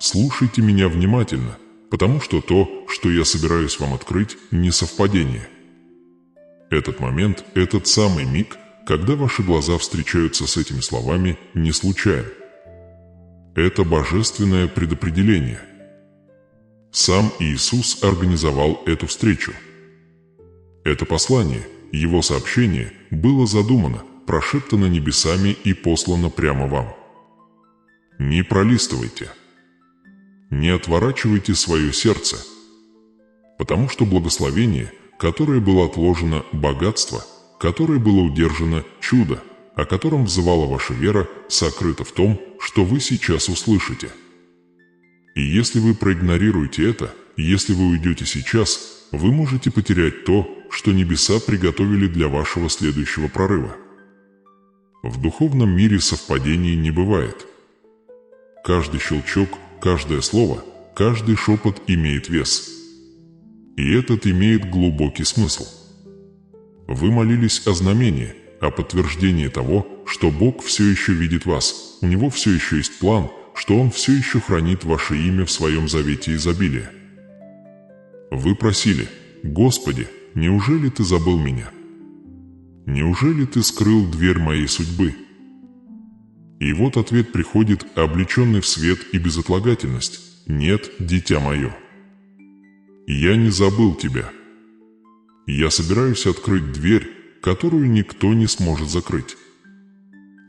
Слушайте меня внимательно, потому что то, что я собираюсь вам открыть, не совпадение. Этот момент, этот самый миг, когда ваши глаза встречаются с этими словами, не случайен. Это божественное предопределение. Сам Иисус организовал эту встречу. Это послание, его сообщение, было задумано, прошептано небесами и послано прямо вам. Не пролистывайте. Не отворачивайте свое сердце, потому что благословение, которое было отложено, богатство, которое было удержано, чудо, о котором взывала ваша вера, сокрыто в том, что вы сейчас услышите. И если вы проигнорируете это, если вы уйдете сейчас, вы можете потерять то, что небеса приготовили для вашего следующего прорыва. В духовном мире совпадений не бывает. Каждый щелчок, каждое слово, каждый шепот имеет вес. И этот имеет глубокий смысл. Вы молились о знамении, о подтверждении того, что Бог все еще видит вас, у Него все еще есть план, что Он все еще хранит ваше имя в Своем завете изобилия. Вы просили: «Господи, неужели Ты забыл меня? Неужели Ты скрыл дверь моей судьбы?» И вот ответ приходит, облеченный в свет и безотлагательность: «Нет, дитя мое. Я не забыл тебя. Я собираюсь открыть дверь, которую никто не сможет закрыть.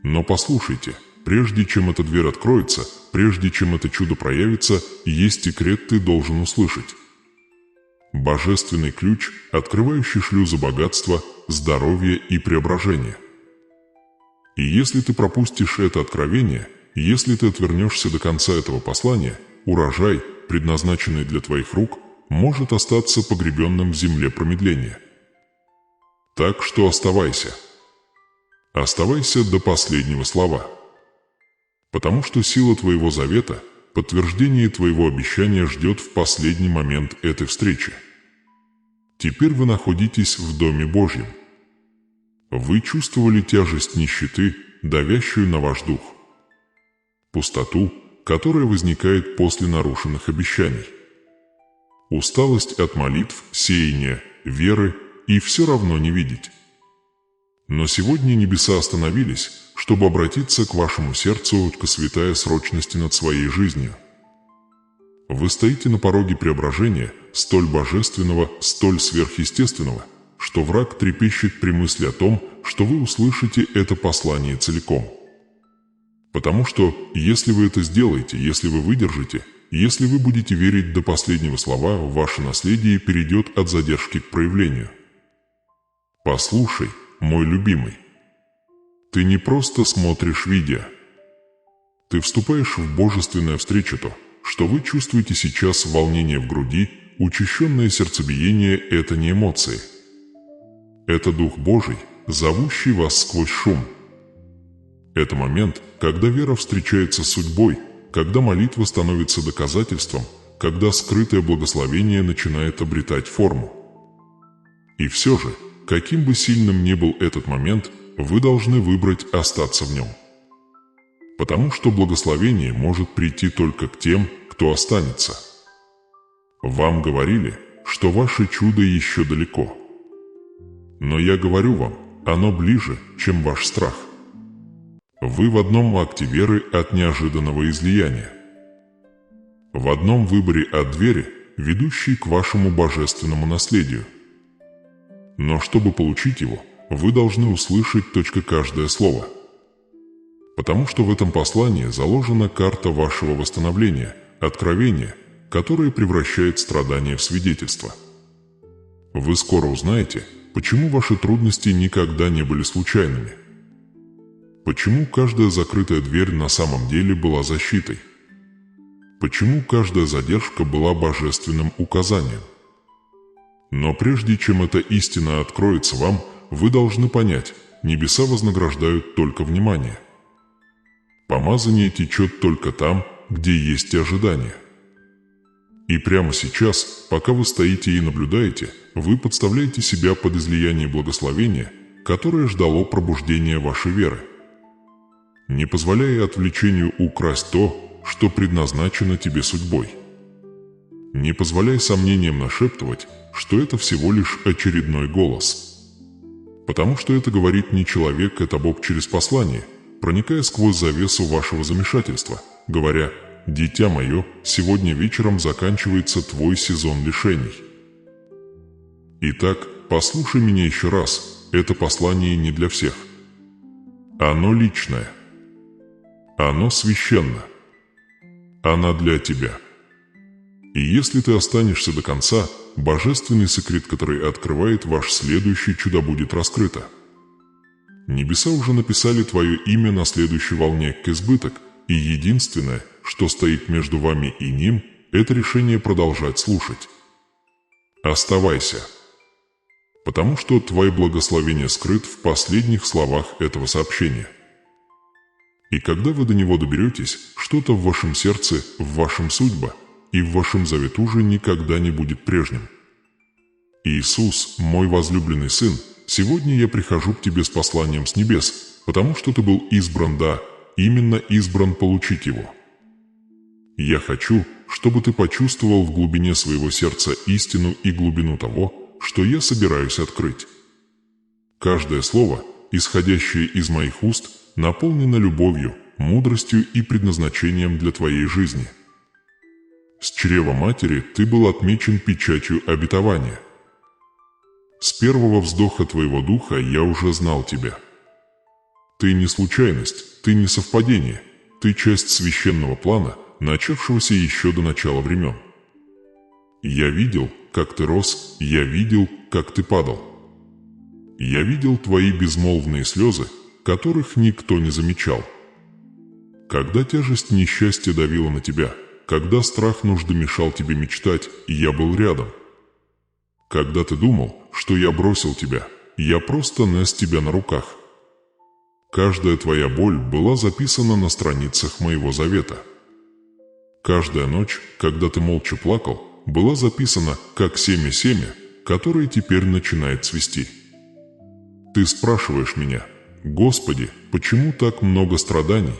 Но послушайте, прежде чем эта дверь откроется, прежде чем это чудо проявится, есть секрет, ты должен услышать. Божественный ключ, открывающий шлюзы богатства, здоровья и преображения. И если ты пропустишь это откровение, если ты отвернешься до конца этого послания, урожай, предназначенный для твоих рук, может остаться погребенным в земле промедления. Так что оставайся. Оставайся до последнего слова. Потому что сила твоего завета, подтверждение твоего обещания ждет в последний момент этой встречи. Теперь вы находитесь в Доме Божьем. Вы чувствовали тяжесть нищеты, давящую на ваш дух. Пустоту, которая возникает после нарушенных обещаний. Усталость от молитв, сеяния, веры и все равно не видеть. Но сегодня небеса остановились, чтобы обратиться к вашему сердцу, к святой срочности над своей жизнью. Вы стоите на пороге преображения, столь божественного, столь сверхъестественного, что враг трепещет при мысли о том, что вы услышите это послание целиком. Потому что, если вы это сделаете, если вы выдержите, если вы будете верить до последнего слова, ваше наследие перейдет от задержки к проявлению. Послушай, мой любимый. Ты не просто смотришь видео. Ты вступаешь в божественное встречу, то, что вы чувствуете сейчас, волнение в груди, учащенное сердцебиение – это не эмоции. Это Дух Божий, зовущий вас сквозь шум. Это момент, когда вера встречается с судьбой, когда молитва становится доказательством, когда скрытое благословение начинает обретать форму. И все же, каким бы сильным ни был этот момент, вы должны выбрать остаться в нем. Потому что благословение может прийти только к тем, кто останется. Вам говорили, что ваше чудо еще далеко. Но я говорю вам, оно ближе, чем ваш страх. Вы в одном акте веры от неожиданного излияния. В одном выборе от двери, ведущей к вашему божественному наследию. Но чтобы получить его, вы должны услышать каждое слово. Потому что в этом послании заложена карта вашего восстановления, откровения, которое превращает страдания в свидетельство. Вы скоро узнаете, почему ваши трудности никогда не были случайными. Почему каждая закрытая дверь на самом деле была защитой? Почему каждая задержка была божественным указанием? Но прежде чем эта истина откроется вам, вы должны понять, небеса вознаграждают только внимание. Помазание течет только там, где есть ожидание. И прямо сейчас, пока вы стоите и наблюдаете, вы подставляете себя под излияние благословения, которое ждало пробуждения вашей веры. Не позволяя отвлечению украсть то, что предназначено тебе судьбой. Не позволяй сомнениям нашептывать, что это всего лишь очередной голос. Потому что это говорит не человек, это Бог через послание, проникая сквозь завесу вашего замешательства, говоря: «Дитя мое, сегодня вечером заканчивается твой сезон лишений». Итак, послушай меня еще раз, это послание не для всех. Оно личное. Оно священно. Оно для тебя. И если ты останешься до конца, божественный секрет, который открывает ваш следующий чудо, будет раскрыто. Небеса уже написали твое имя на следующей волне к избыток, и единственное, что стоит между вами и ним, это решение продолжать слушать. Оставайся. Потому что твое благословение скрыт в последних словах этого сообщения. И когда вы до него доберетесь, что-то в вашем сердце, в вашем судьбе и в вашем завет уже никогда не будет прежним. Иисус, мой возлюбленный Сын, сегодня я прихожу к тебе с посланием с небес, потому что ты был избран, да, именно избран получить его. Я хочу, чтобы ты почувствовал в глубине своего сердца истину и глубину того, что я собираюсь открыть. Каждое слово, исходящее из моих уст, наполнено любовью, мудростью и предназначением для твоей жизни. С чрева матери ты был отмечен печатью обетования. С первого вздоха твоего духа я уже знал тебя. Ты не случайность, ты не совпадение, ты часть священного плана, начавшегося еще до начала времен. Я видел, как ты рос, я видел, как ты падал. Я видел твои безмолвные слезы, которых никто не замечал. Когда тяжесть несчастья давила на тебя, когда страх нужды мешал тебе мечтать, я был рядом. Когда ты думал, что я бросил тебя, я просто нес тебя на руках. Каждая твоя боль была записана на страницах моего завета. Каждая ночь, когда ты молча плакал, была записана как семя, которое теперь начинает цвести. Ты спрашиваешь меня: «Господи, почему так много страданий?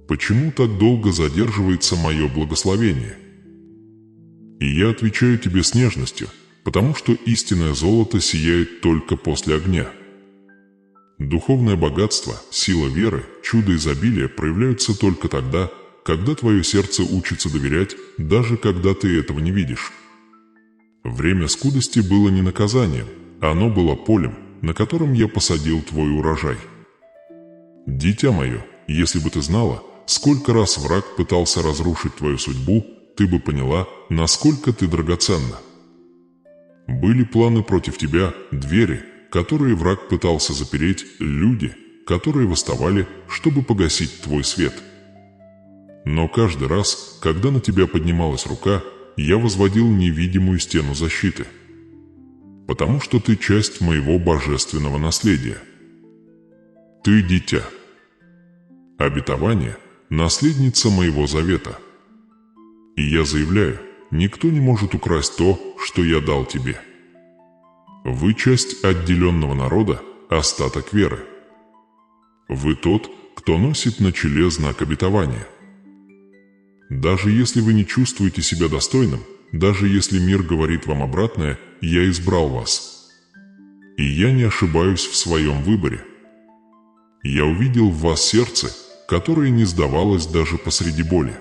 Почему так долго задерживается мое благословение?» И я отвечаю тебе с нежностью, потому что истинное золото сияет только после огня. Духовное богатство, сила веры, чудо изобилия проявляются только тогда, когда твое сердце учится доверять, даже когда ты этого не видишь. Время скудости было не наказанием, оно было полем, на котором я посадил твой урожай. Дитя мое, если бы ты знала, сколько раз враг пытался разрушить твою судьбу, ты бы поняла, насколько ты драгоценна. Были планы против тебя, двери, которые враг пытался запереть, люди, которые восставали, чтобы погасить твой свет. Но каждый раз, когда на тебя поднималась рука, я возводил невидимую стену защиты. Потому что ты часть моего божественного наследия. Ты дитя. Обетование – наследница моего завета. И я заявляю, никто не может украсть то, что я дал тебе. Вы часть отделенного народа, остаток веры. Вы тот, кто носит на челе знак обетования. Даже если вы не чувствуете себя достойным, даже если мир говорит вам обратное, я избрал вас. И я не ошибаюсь в своем выборе. Я увидел в вас сердце, которое не сдавалось даже посреди боли.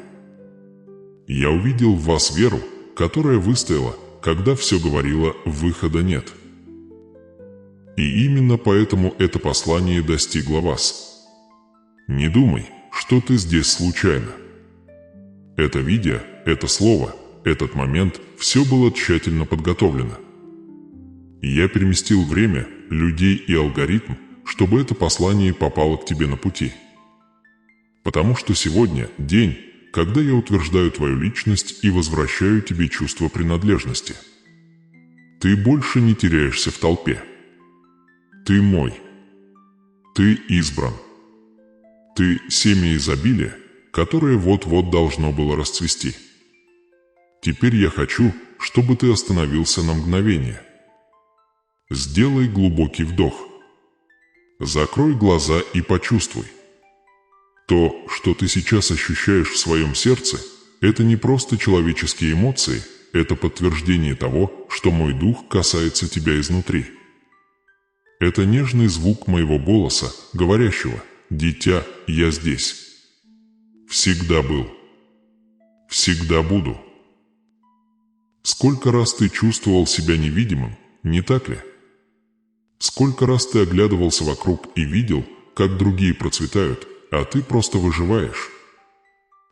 Я увидел в вас веру, которая выстояла, когда все говорило «выхода нет». И именно поэтому это послание достигло вас. Не думай, что ты здесь случайно. Это видео, это слово, этот момент – все было тщательно подготовлено. Я переместил время, людей и алгоритм, чтобы это послание попало к тебе на пути. Потому что сегодня день, когда я утверждаю твою личность и возвращаю тебе чувство принадлежности. Ты больше не теряешься в толпе. Ты мой. Ты избран. Ты семя изобилия, которое вот-вот должно было расцвести. Теперь я хочу, чтобы ты остановился на мгновение. Сделай глубокий вдох. Закрой глаза и почувствуй. То, что ты сейчас ощущаешь в своем сердце, это не просто человеческие эмоции, это подтверждение того, что мой дух касается тебя изнутри. Это нежный звук моего голоса, говорящего: «Дитя, я здесь. Всегда был. Всегда буду». Сколько раз ты чувствовал себя невидимым, не так ли? Сколько раз ты оглядывался вокруг и видел, как другие процветают, а ты просто выживаешь?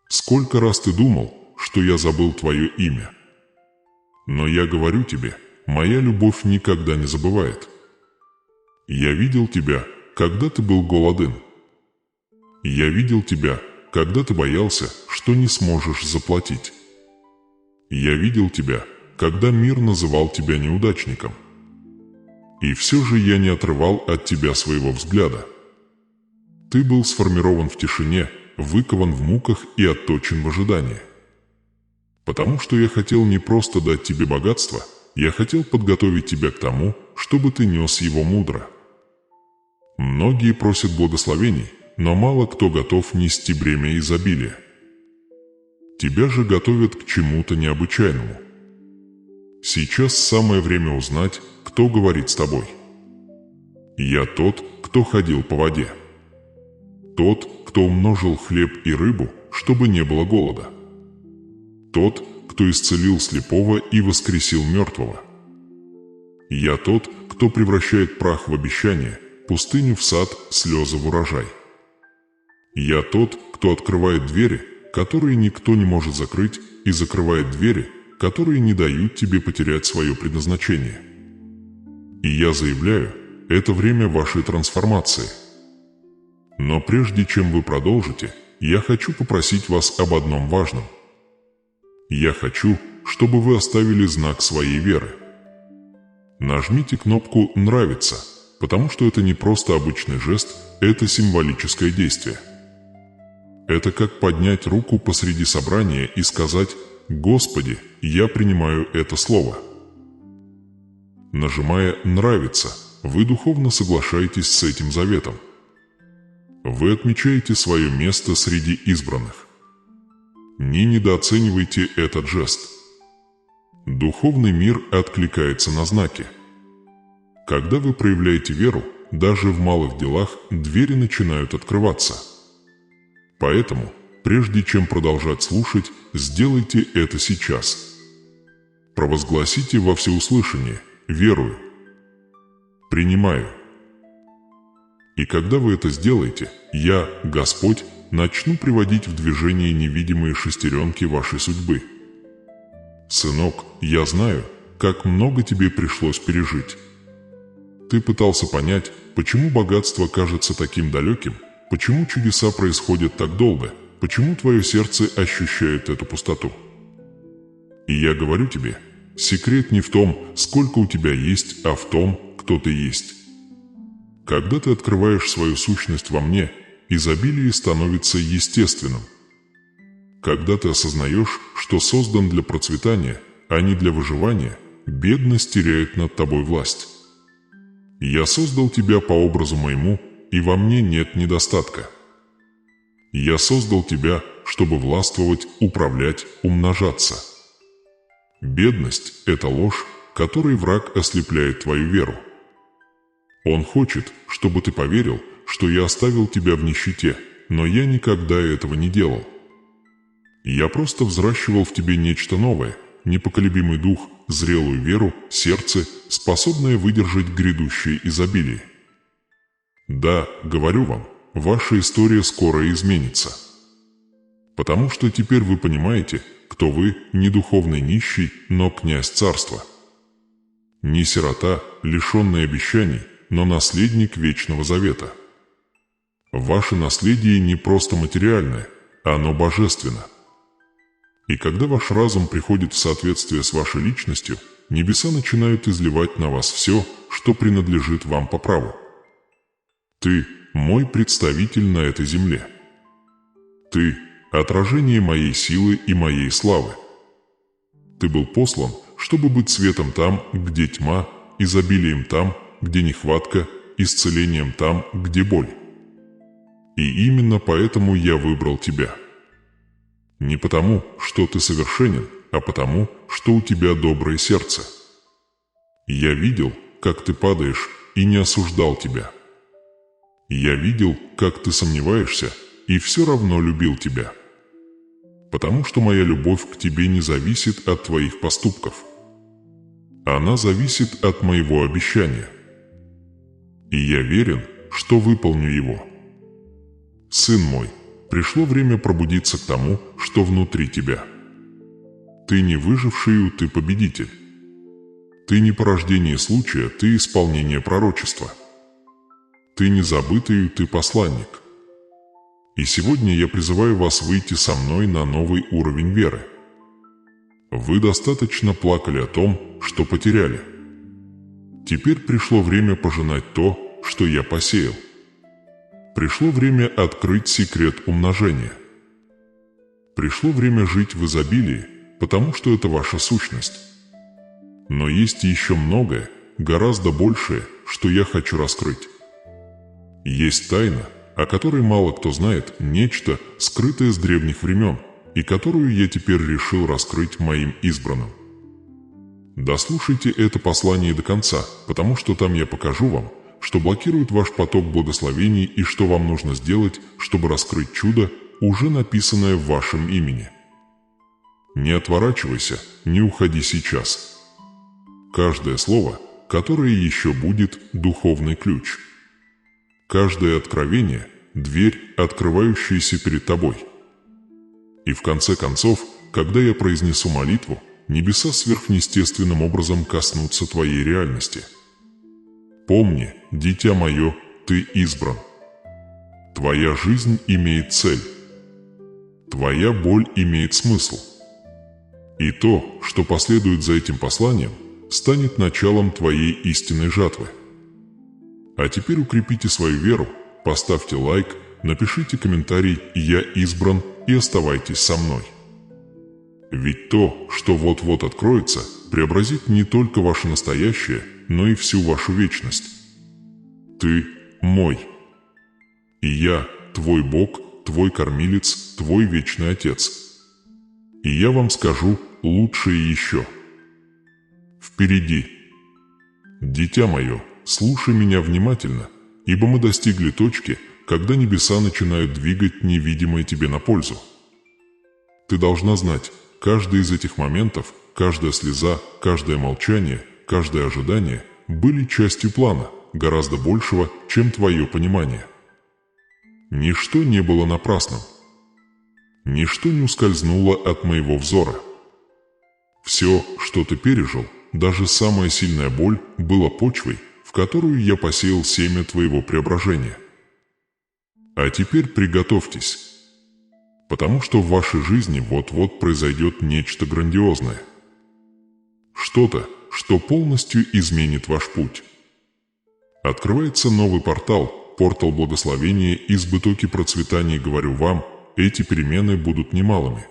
Сколько раз ты думал, что я забыл твое имя? Но я говорю тебе, моя любовь никогда не забывает. Я видел тебя, когда ты был голоден. Я видел тебя, когда ты боялся, что не сможешь заплатить. Я видел тебя, когда мир называл тебя неудачником. И все же я не отрывал от тебя своего взгляда. Ты был сформирован в тишине, выкован в муках и отточен в ожидании. Потому что я хотел не просто дать тебе богатство, я хотел подготовить тебя к тому, чтобы ты нес его мудро. Многие просят благословений, но мало кто готов нести бремя изобилия. Тебя же готовят к чему-то необычайному. Сейчас самое время узнать, кто говорит с тобой. Я тот, кто ходил по воде. Тот, кто умножил хлеб и рыбу, чтобы не было голода. Тот, кто исцелил слепого и воскресил мертвого. Я тот, кто превращает прах в обещание, пустыню в сад, слезы в урожай. Я тот, кто открывает двери, которые никто не может закрыть, и закрывает двери, которые не дают тебе потерять свое предназначение. И я заявляю, это время вашей трансформации. Но прежде чем вы продолжите, я хочу попросить вас об одном важном. Я хочу, чтобы вы оставили знак своей веры. Нажмите кнопку «Нравится», потому что это не просто обычный жест, это символическое действие. Это как поднять руку посреди собрания и сказать: «Господи, я принимаю это слово». Нажимая «Нравится», вы духовно соглашаетесь с этим заветом. Вы отмечаете свое место среди избранных. Не недооценивайте этот жест. Духовный мир откликается на знаки. Когда вы проявляете веру, даже в малых делах двери начинают открываться. Поэтому, прежде чем продолжать слушать, сделайте это сейчас. Провозгласите во всеуслышание: «Верую», «Принимаю». И когда вы это сделаете, я, Господь, начну приводить в движение невидимые шестеренки вашей судьбы. Сынок, я знаю, как много тебе пришлось пережить. Ты пытался понять, почему богатство кажется таким далеким, почему чудеса происходят так долго, почему твое сердце ощущает эту пустоту. И я говорю тебе, секрет не в том, сколько у тебя есть, а в том, кто ты есть. Когда ты открываешь свою сущность во мне, изобилие становится естественным. Когда ты осознаешь, что создан для процветания, а не для выживания, бедность теряет над тобой власть. Я создал тебя по образу моему, и во мне нет недостатка. Я создал тебя, чтобы властвовать, управлять, умножаться. Бедность – это ложь, которой враг ослепляет твою веру. Он хочет, чтобы ты поверил, что я оставил тебя в нищете, но я никогда этого не делал. Я просто взращивал в тебе нечто новое, непоколебимый дух, зрелую веру, сердце, способное выдержать грядущее изобилие. Да, говорю вам, ваша история скоро изменится. Потому что теперь вы понимаете, кто вы, не духовный нищий, но князь царства. Не сирота, лишенный обещаний, но наследник Вечного Завета. Ваше наследие не просто материальное, оно божественно. И когда ваш разум приходит в соответствие с вашей личностью, небеса начинают изливать на вас все, что принадлежит вам по праву. Ты – мой представитель на этой земле. Ты – отражение моей силы и моей славы. Ты был послан, чтобы быть светом там, где тьма, изобилием там, где нехватка, исцелением там, где боль. И именно поэтому я выбрал тебя. Не потому, что ты совершенен, а потому, что у тебя доброе сердце. Я видел, как ты падаешь, и не осуждал тебя. Я видел, как ты сомневаешься, и все равно любил тебя. Потому что моя любовь к тебе не зависит от твоих поступков. Она зависит от моего обещания. И я верен, что выполню его. Сын мой, пришло время пробудиться к тому, что внутри тебя. Ты не выживший, ты победитель. Ты не порождение случая, ты исполнение пророчества. Ты не забытый, ты посланник. И сегодня я призываю вас выйти со мной на новый уровень веры. Вы достаточно плакали о том, что потеряли. Теперь пришло время пожинать то, что я посеял. Пришло время открыть секрет умножения. Пришло время жить в изобилии, потому что это ваша сущность. Но есть еще многое, гораздо большее, что я хочу раскрыть. Есть тайна, о которой мало кто знает, нечто, скрытое с древних времен, и которую я теперь решил раскрыть моим избранным. Дослушайте это послание до конца, потому что там я покажу вам, что блокирует ваш поток благословений и что вам нужно сделать, чтобы раскрыть чудо, уже написанное в вашем имени. Не отворачивайся, не уходи сейчас. Каждое слово, которое еще будет, духовный ключ. Каждое откровение – дверь, открывающаяся перед тобой. И в конце концов, когда я произнесу молитву, небеса сверхъестественным образом коснутся твоей реальности. Помни, дитя мое, ты избран. Твоя жизнь имеет цель. Твоя боль имеет смысл. И то, что последует за этим посланием, станет началом твоей истинной жатвы. А теперь укрепите свою веру, поставьте лайк, напишите комментарий «Я избран» и оставайтесь со мной. Ведь то, что вот-вот откроется, преобразит не только ваше настоящее, но и всю вашу вечность. Ты мой. И я твой Бог, твой кормилец, твой вечный Отец. И я вам скажу лучшее еще. Впереди. Дитя мое, слушай меня внимательно, ибо мы достигли точки, когда небеса начинают двигать невидимое тебе на пользу. Ты должна знать, каждый из этих моментов, каждая слеза, каждое молчание, каждое ожидание были частью плана, гораздо большего, чем твое понимание. Ничто не было напрасным. Ничто не ускользнуло от моего взора. Все, что ты пережил, даже самая сильная боль, была почвой, в которую я посеял семя твоего преображения. А теперь приготовьтесь, потому что в вашей жизни вот-вот произойдет нечто грандиозное. Что-то, что полностью изменит ваш путь. Открывается новый портал, портал благословения, избытоки процветания, говорю вам, эти перемены будут немалыми.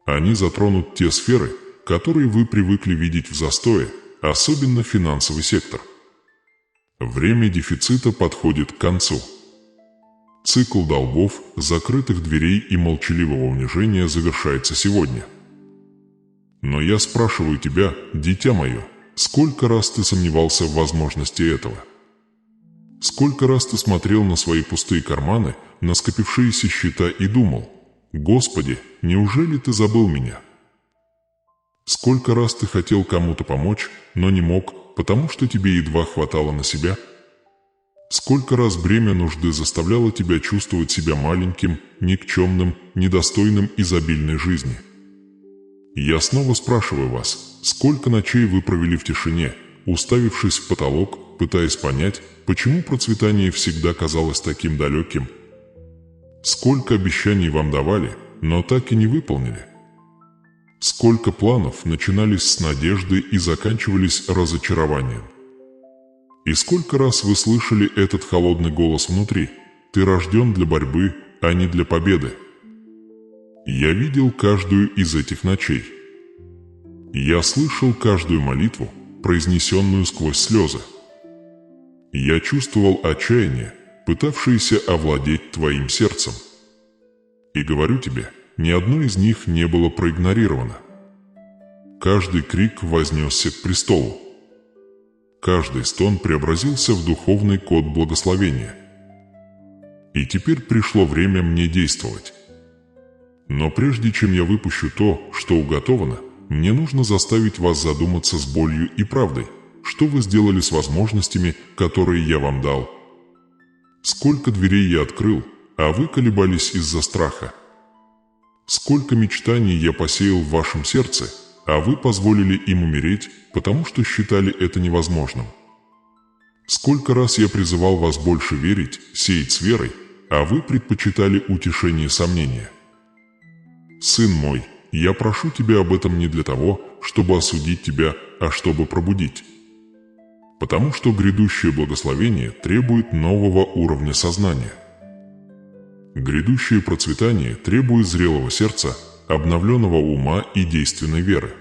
Они затронут те сферы, которые вы привыкли видеть в застое, особенно финансовый сектор. Время дефицита подходит к концу. Цикл долгов, закрытых дверей и молчаливого унижения завершается сегодня. Но я спрашиваю тебя, дитя мое, сколько раз ты сомневался в возможности этого? Сколько раз ты смотрел на свои пустые карманы, на скопившиеся счета и думал: «Господи, неужели ты забыл меня?» Сколько раз ты хотел кому-то помочь, но не мог, потому что тебе едва хватало на себя? Сколько раз бремя нужды заставляло тебя чувствовать себя маленьким, никчемным, недостойным изобильной жизни? Я снова спрашиваю вас, сколько ночей вы провели в тишине, уставившись в потолок, пытаясь понять, почему процветание всегда казалось таким далеким? Сколько обещаний вам давали, но так и не выполнили? Сколько планов начинались с надежды и заканчивались разочарованием? И сколько раз вы слышали этот холодный голос внутри: «Ты рожден для борьбы, а не для победы». Я видел каждую из этих ночей. Я слышал каждую молитву, произнесенную сквозь слезы. Я чувствовал отчаяние, пытавшиеся овладеть твоим сердцем. И говорю тебе, ни одно из них не было проигнорировано. Каждый крик вознесся к престолу. Каждый стон преобразился в духовный код благословения. И теперь пришло время мне действовать. Но прежде чем я выпущу то, что уготовано, мне нужно заставить вас задуматься с болью и правдой, что вы сделали с возможностями, которые я вам дал. Сколько дверей я открыл, а вы колебались из-за страха. Сколько мечтаний я посеял в вашем сердце, а вы позволили им умереть, потому что считали это невозможным. Сколько раз я призывал вас больше верить, сеять с верой, а вы предпочитали утешение сомнения. Сын мой, я прошу тебя об этом не для того, чтобы осудить тебя, а чтобы пробудить. Потому что грядущее благословение требует нового уровня сознания. Грядущее процветание требует зрелого сердца, обновленного ума и действенной веры.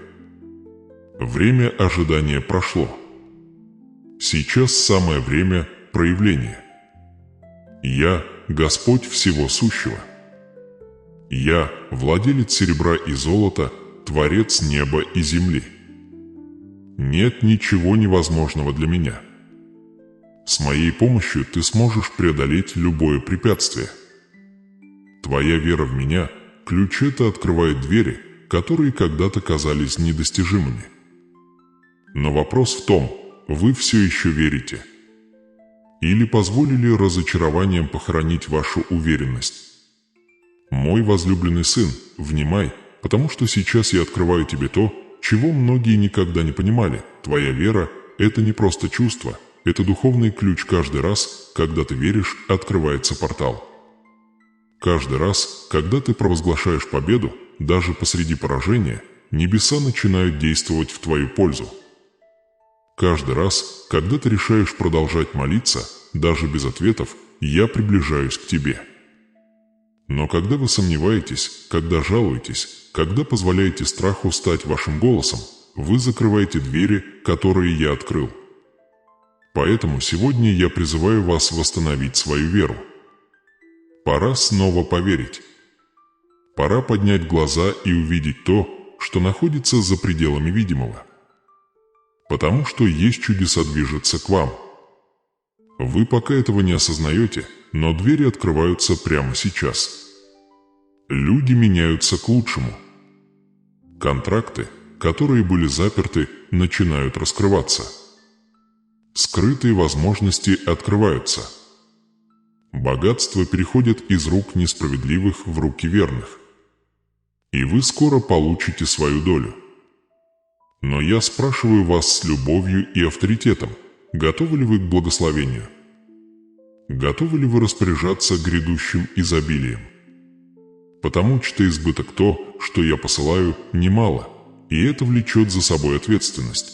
Время ожидания прошло. Сейчас самое время проявления. Я – Господь всего сущего. Я – владелец серебра и золота, Творец неба и земли. Нет ничего невозможного для меня. С моей помощью ты сможешь преодолеть любое препятствие. Твоя вера в меня – ключ это открывает двери, которые когда-то казались недостижимыми. Но вопрос в том, вы все еще верите? Или позволили разочарованием похоронить вашу уверенность? Мой возлюбленный сын, внимай, потому что сейчас я открываю тебе то, чего многие никогда не понимали. Твоя вера – это не просто чувство, это духовный ключ. Каждый раз, когда ты веришь, открывается портал. Каждый раз, когда ты провозглашаешь победу, даже посреди поражения, небеса начинают действовать в твою пользу. Каждый раз, когда ты решаешь продолжать молиться, даже без ответов, я приближаюсь к тебе. Но когда вы сомневаетесь, когда жалуетесь, когда позволяете страху стать вашим голосом, вы закрываете двери, которые я открыл. Поэтому сегодня я призываю вас восстановить свою веру. Пора снова поверить. Пора поднять глаза и увидеть то, что находится за пределами видимого. Потому что есть чудеса движется к вам. Вы пока этого не осознаете, но двери открываются прямо сейчас. Люди меняются к лучшему. Контракты, которые были заперты, начинают раскрываться. Скрытые возможности открываются. Богатство переходит из рук несправедливых в руки верных. И вы скоро получите свою долю. Но я спрашиваю вас с любовью и авторитетом, готовы ли вы к благословению? Готовы ли вы распоряжаться грядущим изобилием? Потому что избыток то, что я посылаю, немало, и это влечет за собой ответственность.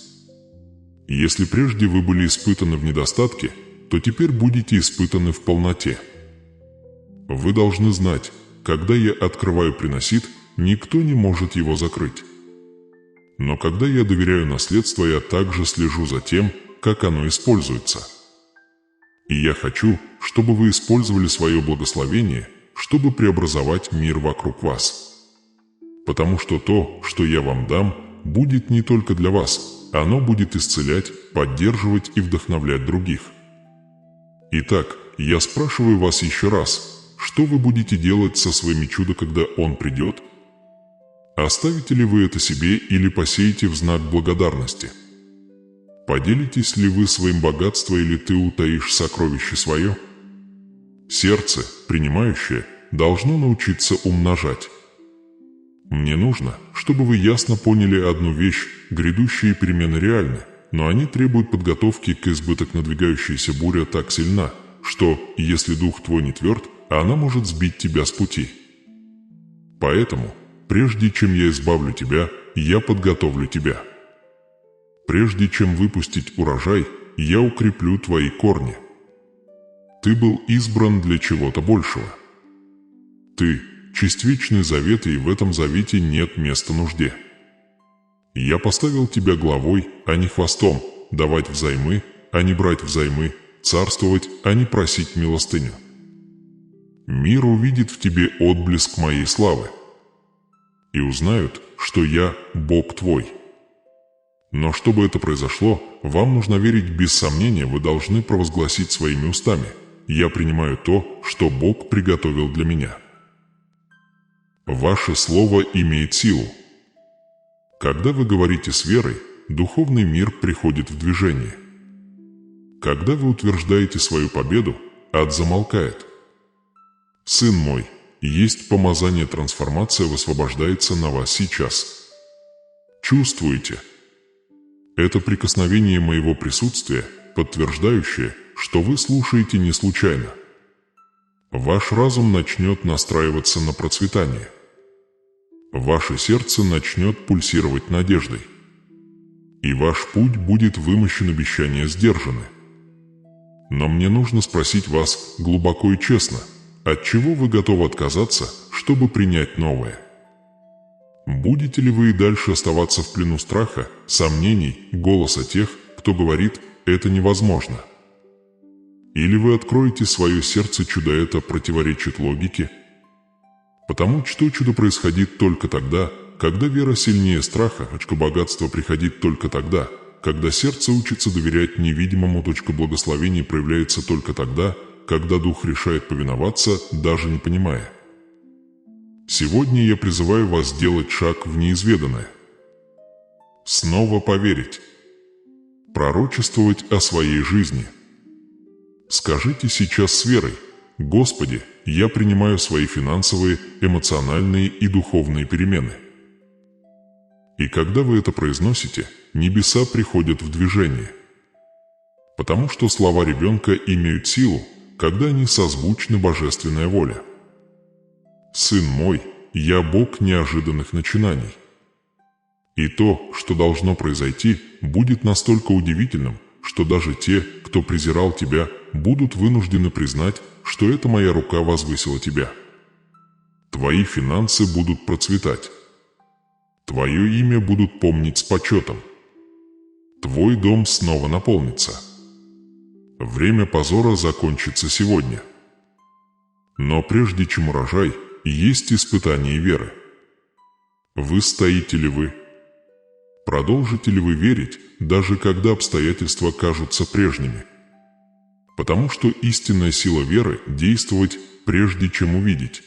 Если прежде вы были испытаны в недостатке, то теперь будете испытаны в полноте. Вы должны знать, когда я открываю приносит, никто не может его закрыть. Но когда я доверяю наследство, я также слежу за тем, как оно используется. И я хочу, чтобы вы использовали свое благословение, чтобы преобразовать мир вокруг вас. Потому что то, что я вам дам, будет не только для вас, оно будет исцелять, поддерживать и вдохновлять других. Итак, я спрашиваю вас еще раз, что вы будете делать со своими чудом, когда он придет? Оставите ли вы это себе или посеете в знак благодарности? Поделитесь ли вы своим богатством или ты утаишь сокровище свое? Сердце, принимающее, должно научиться умножать. Мне нужно, чтобы вы ясно поняли одну вещь: грядущие перемены реальны, но они требуют подготовки к избыток. Надвигающаяся буря так сильна, что, если дух твой не тверд, она может сбить тебя с пути. Поэтому, прежде чем я избавлю тебя, я подготовлю тебя. Прежде чем выпустить урожай, я укреплю твои корни. Ты был избран для чего-то большего. Ты – часть вечный завет, и в этом завете нет места нужде. Я поставил тебя главой, а не хвостом, давать взаймы, а не брать взаймы, царствовать, а не просить милостыню. Мир увидит в тебе отблеск моей славы и узнают, что я Бог твой. Но чтобы это произошло, вам нужно верить без сомнения, вы должны провозгласить своими устами: «Я принимаю то, что Бог приготовил для меня». Ваше слово имеет силу. Когда вы говорите с верой, духовный мир приходит в движение. Когда вы утверждаете свою победу, ад замолкает. Сын мой, есть помазание, трансформация высвобождается на вас сейчас. Чувствуете? Это прикосновение моего присутствия, подтверждающее, что вы слушаете не случайно. Ваш разум начнет настраиваться на процветание. Ваше сердце начнет пульсировать надеждой. И ваш путь будет вымощен, обещания сдержаны. Но мне нужно спросить вас глубоко и честно, от чего вы готовы отказаться, чтобы принять новое? Будете ли вы и дальше оставаться в плену страха, сомнений, голоса тех, кто говорит «это невозможно»? Или вы откроете свое сердце, чудо это противоречит логике? Потому что чудо происходит только тогда, когда вера сильнее страха, богатство приходит только тогда, когда сердце учится доверять невидимому, благословение проявляется только тогда, когда дух решает повиноваться, даже не понимая. Сегодня я призываю вас сделать шаг в неизведанное. Снова поверить. Пророчествовать о своей жизни. Скажите сейчас с верой: «Господи, я принимаю свои финансовые, эмоциональные и духовные перемены». И когда вы это произносите, небеса приходят в движение. Потому что слова ребенка имеют силу, когда они созвучны божественной воле. «Сын мой, я Бог неожиданных начинаний». И то, что должно произойти, будет настолько удивительным, что даже те, кто презирал тебя, будут вынуждены признать, что это моя рука возвысила тебя. Твои финансы будут процветать. Твое имя будут помнить с почетом. Твой дом снова наполнится. Время позора закончится сегодня. Но прежде чем урожай, есть испытание веры. Вы стоите ли вы? Продолжите ли вы верить, даже когда обстоятельства кажутся прежними? Потому что истинная сила веры – действовать, прежде чем увидеть.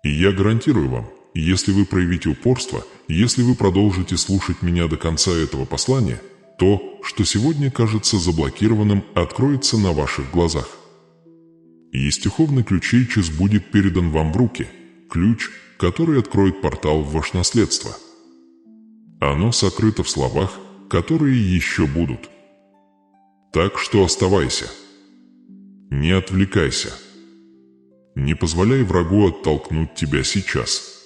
И я гарантирую вам, если вы проявите упорство, если вы продолжите слушать меня до конца этого послания, то, что сегодня кажется заблокированным, откроется на ваших глазах. Есть духовный ключ, сейчас будет передан вам в руки, ключ, который откроет портал в ваше наследство. Оно сокрыто в словах, которые еще будут. Так что оставайся. Не отвлекайся. Не позволяй врагу оттолкнуть тебя сейчас.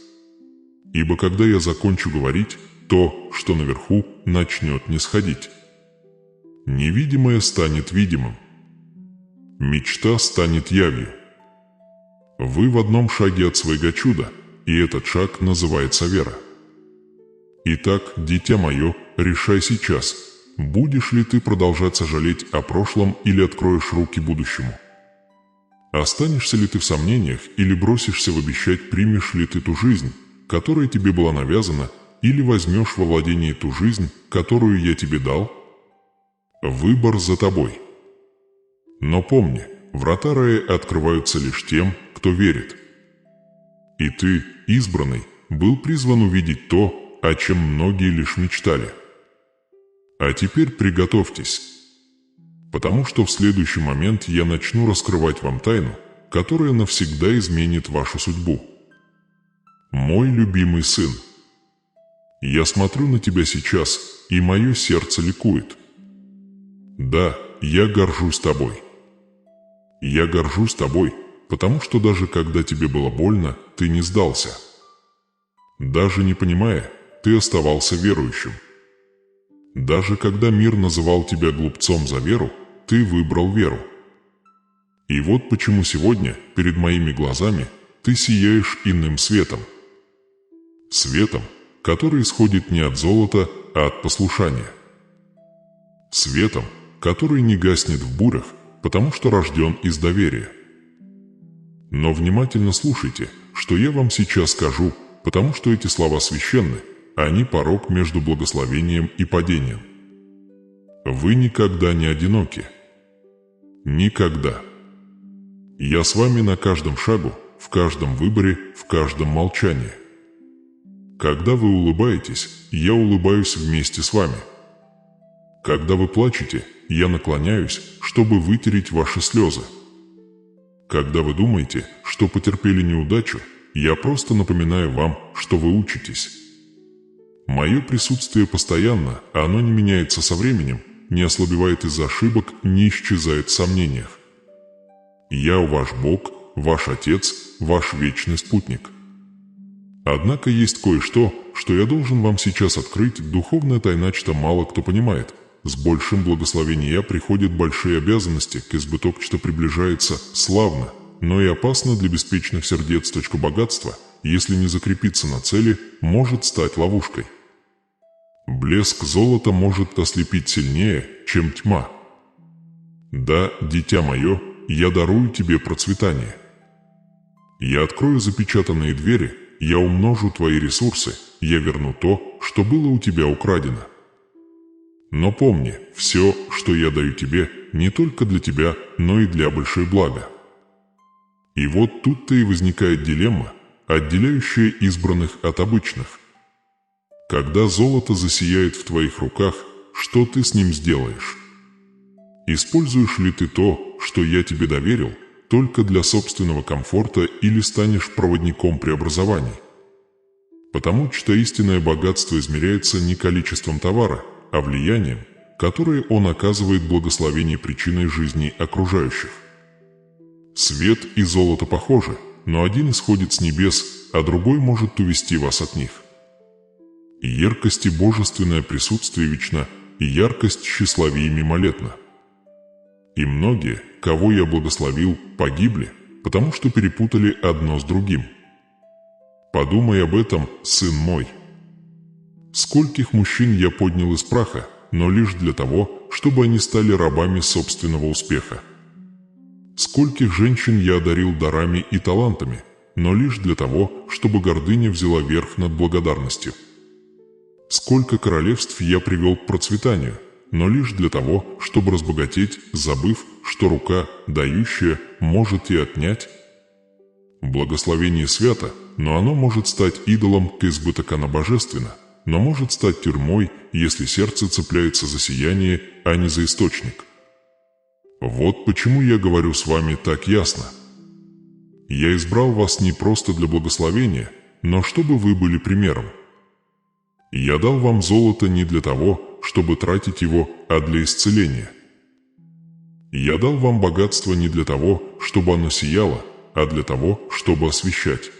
Ибо когда я закончу говорить, то, что наверху, начнет нисходить. Невидимое станет видимым. Мечта станет явью. Вы в одном шаге от своего чуда, и этот шаг называется вера. Итак, дитя мое, решай сейчас, будешь ли ты продолжать сожалеть о прошлом или откроешь руки будущему. Останешься ли ты в сомнениях или бросишься в обещать, примешь ли ты ту жизнь, которая тебе была навязана, или возьмешь во владение ту жизнь, которую я тебе дал? Выбор за тобой. Но помни, врата рая открываются лишь тем, кто верит. И ты, избранный, был призван увидеть то, о чем многие лишь мечтали. А теперь приготовьтесь, потому что в следующий момент я начну раскрывать вам тайну, которая навсегда изменит вашу судьбу. Мой любимый сын, я смотрю на тебя сейчас, и мое сердце ликует. Да, я горжусь тобой. Я горжусь тобой, потому что даже когда тебе было больно, ты не сдался. Даже не понимая, ты оставался верующим. Даже когда мир называл тебя глупцом за веру, ты выбрал веру. И вот почему сегодня, перед моими глазами, ты сияешь иным светом. Светом, который исходит не от золота, а от послушания. Светом, который не гаснет в бурях, потому что рожден из доверия. Но внимательно слушайте, что я вам сейчас скажу, потому что эти слова священны, они порог между благословением и падением. Вы никогда не одиноки. Никогда. Я с вами на каждом шагу, в каждом выборе, в каждом молчании. Когда вы улыбаетесь, я улыбаюсь вместе с вами. Когда вы плачете, я наклоняюсь, чтобы вытереть ваши слезы. Когда вы думаете, что потерпели неудачу, я просто напоминаю вам, что вы учитесь. Мое присутствие постоянно, оно не меняется со временем, не ослабевает из-за ошибок, не исчезает в сомнениях. Я ваш Бог, ваш Отец, ваш вечный спутник. Однако есть кое-что, что я должен вам сейчас открыть, духовная тайна, что мало кто понимает. С большим благословения приходят большие обязанности, к избыток приближается славно, но и опасно для беспечных сердец. Богатство, если не закрепиться на цели, может стать ловушкой. Блеск золота может ослепить сильнее, чем тьма. Да, дитя мое, я дарую тебе процветание. Я открою запечатанные двери, я умножу твои ресурсы, я верну то, что было у тебя украдено. Но помни, все, что я даю тебе, не только для тебя, но и для большого блага. И вот тут-то и возникает дилемма, отделяющая избранных от обычных. Когда золото засияет в твоих руках, что ты с ним сделаешь? Используешь ли ты то, что я тебе доверил, только для собственного комфорта или станешь проводником преобразований? Потому что истинное богатство измеряется не количеством товара, а влиянием, которое он оказывает благословение причиной жизни окружающих. Свет и золото похожи, но один исходит с небес, а другой может увести вас от них. Яркость и божественное присутствие вечно, и яркость тщеславия мимолетна. И многие, кого я благословил, погибли, потому что перепутали одно с другим. Подумай об этом, сын мой. Скольких мужчин я поднял из праха, но лишь для того, чтобы они стали рабами собственного успеха. Скольких женщин я одарил дарами и талантами, но лишь для того, чтобы гордыня взяла верх над благодарностью. Сколько королевств я привел к процветанию, но лишь для того, чтобы разбогатеть, забыв, что рука, дающая, может и отнять. Благословение свято, но оно может стать идолом, к избыток оно божественно, но может стать тюрьмой, если сердце цепляется за сияние, а не за источник. Вот почему я говорю с вами так ясно. Я избрал вас не просто для благословения, но чтобы вы были примером. Я дал вам золото не для того, чтобы тратить его, а для исцеления. Я дал вам богатство не для того, чтобы оно сияло, а для того, чтобы освещать.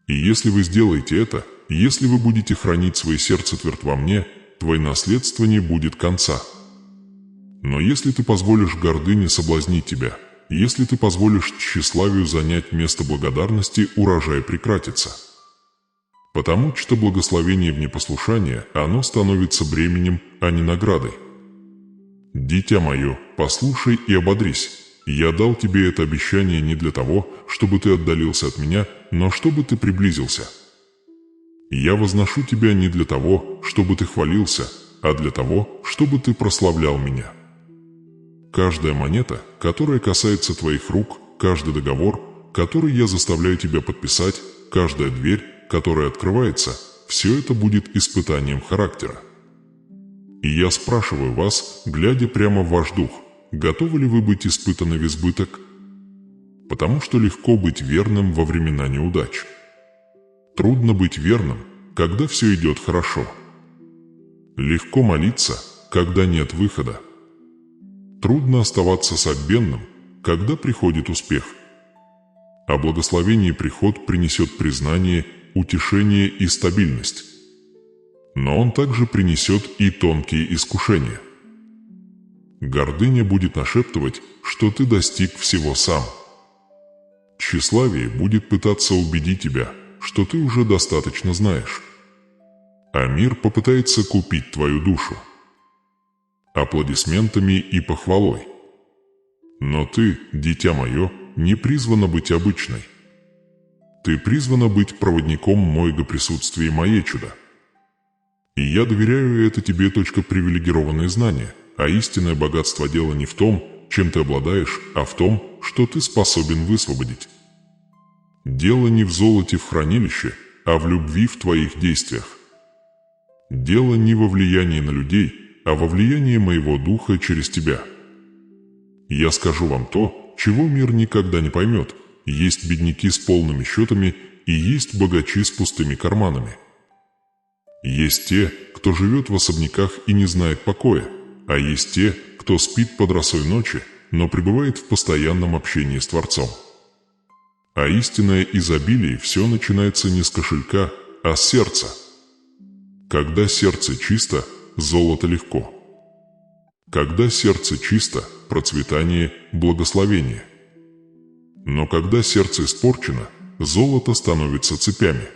И если вы сделаете это, если вы будете хранить свое сердце твердо во мне, твое наследство не будет конца. Но если ты позволишь гордыне соблазнить тебя, если ты позволишь тщеславию занять место благодарности, урожай прекратится. Потому что благословение в непослушание, оно становится бременем, а не наградой. Дитя мое, послушай и ободрись. Я дал тебе это обещание не для того, чтобы ты отдалился от меня, но чтобы ты приблизился. Я возношу тебя не для того, чтобы ты хвалился, а для того, чтобы ты прославлял меня. Каждая монета, которая касается твоих рук, каждый договор, который я заставляю тебя подписать, каждая дверь, которая открывается, все это будет испытанием характера. И я спрашиваю вас, глядя прямо в ваш дух, готовы ли вы быть испытаны в избыток? Потому что легко быть верным во времена неудач. Трудно быть верным, когда все идет хорошо. Легко молиться, когда нет выхода. Трудно оставаться согбенным, когда приходит успех. А благословение и приход принесет признание, утешение и стабильность. Но он также принесет и тонкие искушения. Гордыня будет нашептывать, что ты достиг всего сам. Тщеславие будет пытаться убедить тебя, что ты уже достаточно знаешь. А мир попытается купить твою душу. аплодисментами и похвалой. Но ты, дитя мое, не призвана быть обычной. Ты призвана быть проводником моего присутствия и мое чудо. И я доверяю это тебе точка привилегированные знания, а истинное богатство дела не в том, чем ты обладаешь, а в том, что ты способен высвободить. Дело не в золоте в хранилище, а в любви в твоих действиях. Дело не во влиянии на людей, а во влиянии моего духа через тебя. Я скажу вам то, чего мир никогда не поймет. Есть бедняки с полными счетами и есть богачи с пустыми карманами. Есть те, кто живет в особняках и не знает покоя, а есть те, кто спит под росой ночи, но пребывает в постоянном общении с Творцом. А истинное изобилие все начинается не с кошелька, а с сердца. Когда сердце чисто, золото легко. Когда сердце чисто, процветание, благословение. Но когда сердце испорчено, золото становится цепями.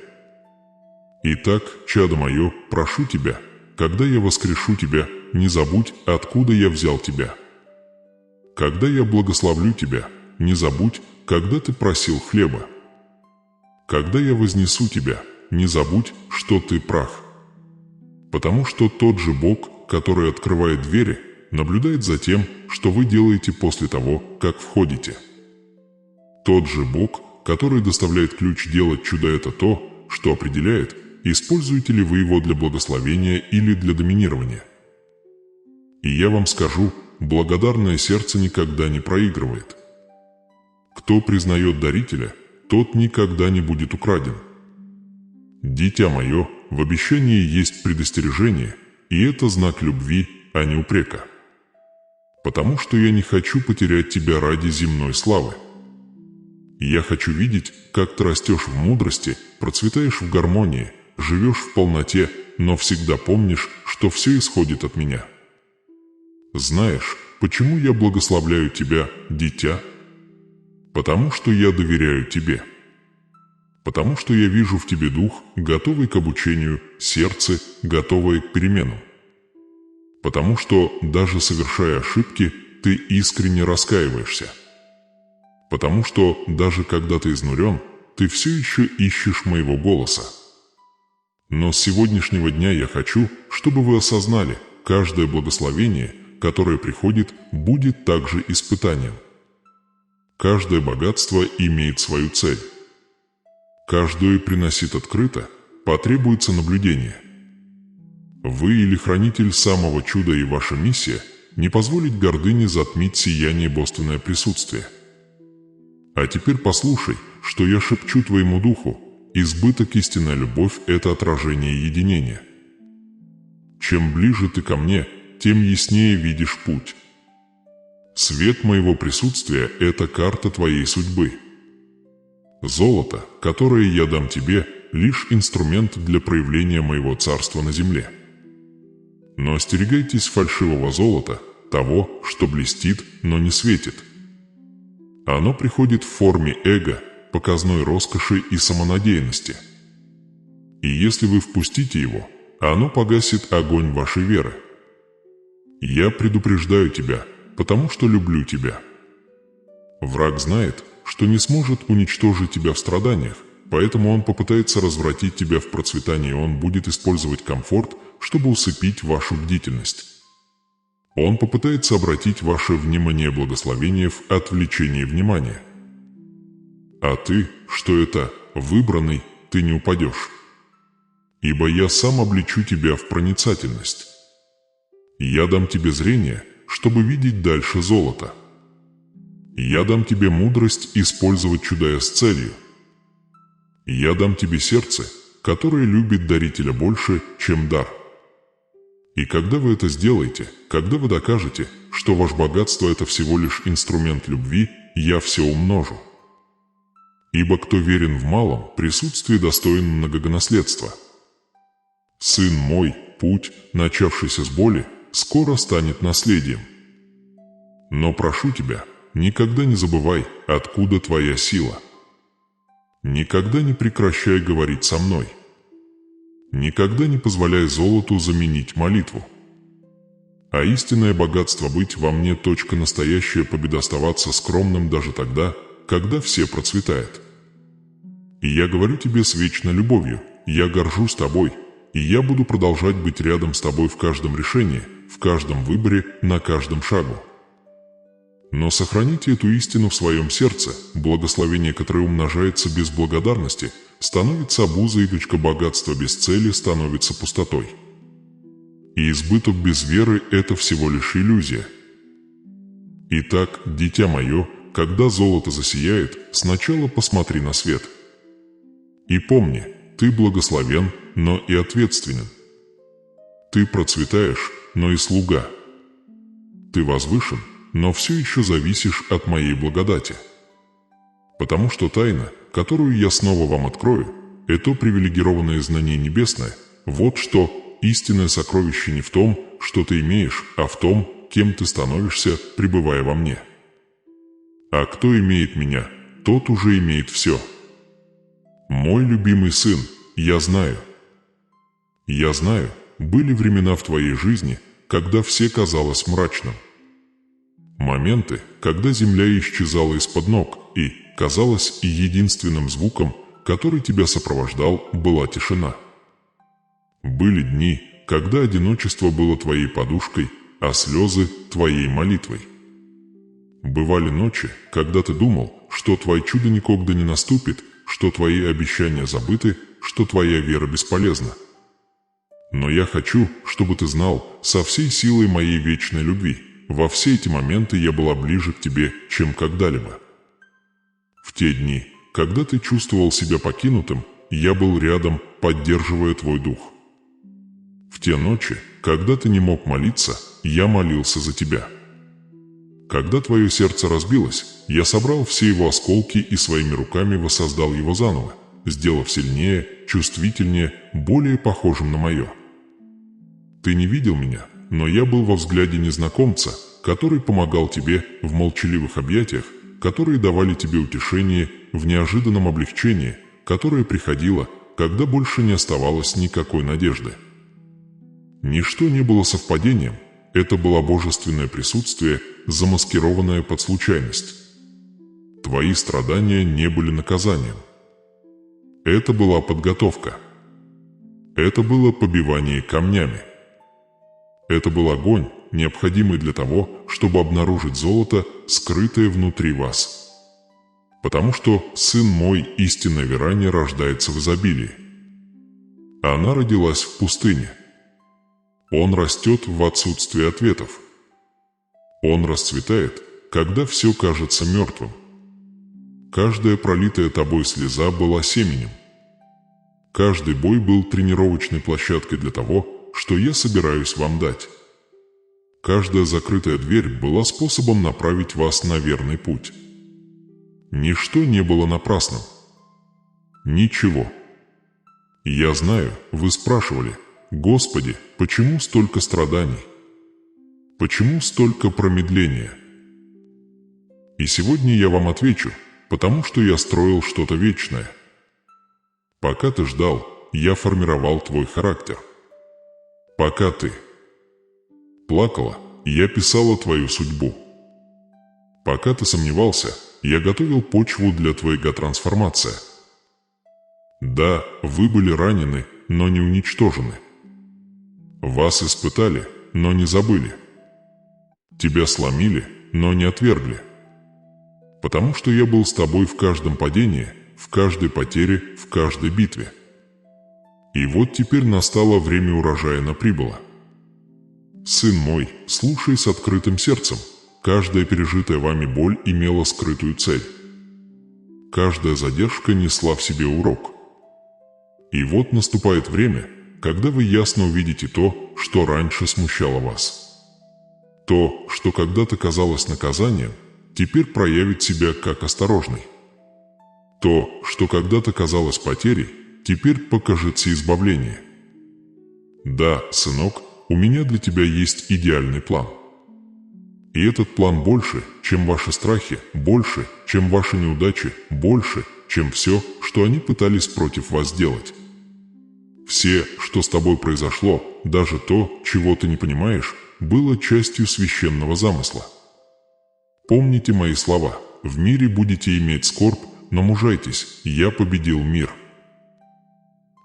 Итак, чадо мое, прошу тебя, когда я воскрешу тебя, не забудь, откуда я взял тебя. Когда я благословлю тебя, не забудь, когда ты просил хлеба. Когда я вознесу тебя, не забудь, что ты прах. Потому что тот же Бог, который открывает двери, наблюдает за тем, что вы делаете после того, как входите. Тот же Бог, который доставляет ключ делать чудо, это то, что определяет, используете ли вы его для благословения или для доминирования. И я вам скажу, благодарное сердце никогда не проигрывает. Кто признает дарителя, тот никогда не будет украден. Дитя мое, в обещании есть предостережение, и это знак любви, а не упрека. Потому что я не хочу потерять тебя ради земной славы. Я хочу видеть, как ты растешь в мудрости, процветаешь в гармонии, живешь в полноте, но всегда помнишь, что все исходит от меня. Знаешь, почему я благословляю тебя, дитя? Потому что я доверяю тебе. Потому что я вижу в тебе дух, готовый к обучению, сердце, готовое к переменам. Потому что, даже совершая ошибки, ты искренне раскаиваешься. Потому что, даже когда ты изнурен, ты все еще ищешь моего голоса. Но с сегодняшнего дня я хочу, чтобы вы осознали, каждое благословение, которое приходит, будет также испытанием. Каждое богатство имеет свою цель. Каждое приносит открыто, потребуется наблюдение. Вы или хранитель самого чуда и ваша миссия – не позволить гордыне затмить сияние божественное присутствие. А теперь послушай, что я шепчу твоему духу. Избыток истинная любовь – это отражение единения. Чем ближе ты ко мне, тем яснее видишь путь. Свет моего присутствия – это карта твоей судьбы. Золото, которое я дам тебе, лишь инструмент для проявления моего царства на земле. Но остерегайтесь фальшивого золота, того, что блестит, но не светит. Оно приходит в форме эго, показной роскоши и самонадеянности. И если вы впустите его, оно погасит огонь вашей веры. Я предупреждаю тебя, потому что люблю тебя. Враг знает, что не сможет уничтожить тебя в страданиях, поэтому он попытается развратить тебя в процветании, он будет использовать комфорт, чтобы усыпить вашу бдительность. Он попытается обратить ваше внимание благословения в отвлечение внимания. А ты, что это, выбранный, ты не упадешь. Ибо я сам облечу тебя в проницательность. Я дам тебе зрение, чтобы видеть дальше золота. Я дам тебе мудрость использовать чудо с целью. Я дам тебе сердце, которое любит дарителя больше, чем дар. И когда вы это сделаете, когда вы докажете, что ваше богатство – это всего лишь инструмент любви, я все умножу. Ибо кто верен в малом, присутствие достоин многонаследства. Сын мой, путь, начавшийся с боли, скоро станет наследием. Но прошу тебя, никогда не забывай, откуда твоя сила. Никогда не прекращай говорить со мной. Никогда не позволяй золоту заменить молитву. А истинное богатство быть во мне — настоящая победа оставаться скромным даже тогда, когда все процветает. И я говорю тебе с вечной любовью, я горжусь тобой, и я буду продолжать быть рядом с тобой в каждом решении, в каждом выборе, на каждом шагу. Но сохраните эту истину в своем сердце, благословение, которое умножается без благодарности, становится обузой, и богатство без цели становится пустотой. И избыток без веры – это всего лишь иллюзия. Итак, дитя мое, когда золото засияет, сначала посмотри на свет. И помни, ты благословен, но и ответственен. Ты процветаешь, но и слуга. Ты возвышен, но все еще зависишь от моей благодати. Потому что тайна, которую я снова вам открою, это привилегированное знание небесное, вот что истинное сокровище не в том, что ты имеешь, а в том, кем ты становишься, пребывая во мне. А кто имеет меня, тот уже имеет все. Мой любимый сын, я знаю. Я знаю, были времена в твоей жизни, когда все казалось мрачным. Моменты, когда земля исчезала из-под ног, и, казалось, и единственным звуком, который тебя сопровождал, была тишина. Были дни, когда одиночество было твоей подушкой, а слезы – твоей молитвой. Бывали ночи, когда ты думал, что твое чудо никогда не наступит, что твои обещания забыты, что твоя вера бесполезна. Но я хочу, чтобы ты знал, со всей силой моей вечной любви, во все эти моменты я была ближе к тебе, чем когда-либо. В те дни, когда ты чувствовал себя покинутым, я был рядом, поддерживая твой дух. В те ночи, когда ты не мог молиться, я молился за тебя. Когда твое сердце разбилось, я собрал все его осколки и своими руками воссоздал его заново, сделав сильнее, чувствительнее, более похожим на мое. Ты не видел меня, но я был во взгляде незнакомца, который помогал тебе в молчаливых объятиях, которые давали тебе утешение в неожиданном облегчении, которое приходило, когда больше не оставалось никакой надежды. Ничто не было совпадением, это было божественное присутствие, замаскированное под случайность. Твои страдания не были наказанием. Это была подготовка. Это было побивание камнями. Это был огонь, необходимый для того, чтобы обнаружить золото, скрытое внутри вас. Потому что сын мой, истинная вера не рождается в изобилии. Она родилась в пустыне. Он растет в отсутствии ответов. Он расцветает, когда все кажется мертвым. Каждая пролитая тобой слеза была семенем. Каждый бой был тренировочной площадкой для того, что я собираюсь вам дать. Каждая закрытая дверь была способом направить вас на верный путь. Ничто не было напрасным. Ничего. Я знаю, вы спрашивали: «Господи, почему столько страданий? Почему столько промедления?» И сегодня я вам отвечу, потому что я строил что-то вечное. Пока ты ждал, я формировал твой характер. Пока ты плакала, я писала твою судьбу. Пока ты сомневался, я готовил почву для твоей трансформации. Да, вы были ранены, но не уничтожены. Вас испытали, но не забыли. Тебя сломили, но не отвергли. Потому что я был с тобой в каждом падении, в каждой потере, в каждой битве. И вот теперь настало время урожая прибыло. Сын мой, слушай с открытым сердцем. Каждая пережитая вами боль имела скрытую цель. Каждая задержка несла в себе урок. И вот наступает время, когда вы ясно увидите то, что раньше смущало вас. То, что когда-то казалось наказанием, теперь проявит себя как осторожный. То, что когда-то казалось потерей, теперь покажется избавление. Да, сынок, у меня для тебя есть идеальный план. И этот план больше, чем ваши страхи, больше, чем ваши неудачи, больше, чем все, что они пытались против вас сделать. Все, что с тобой произошло, даже то, чего ты не понимаешь, было частью священного замысла. Помните мои слова: в мире будете иметь скорбь, но мужайтесь, я победил мир.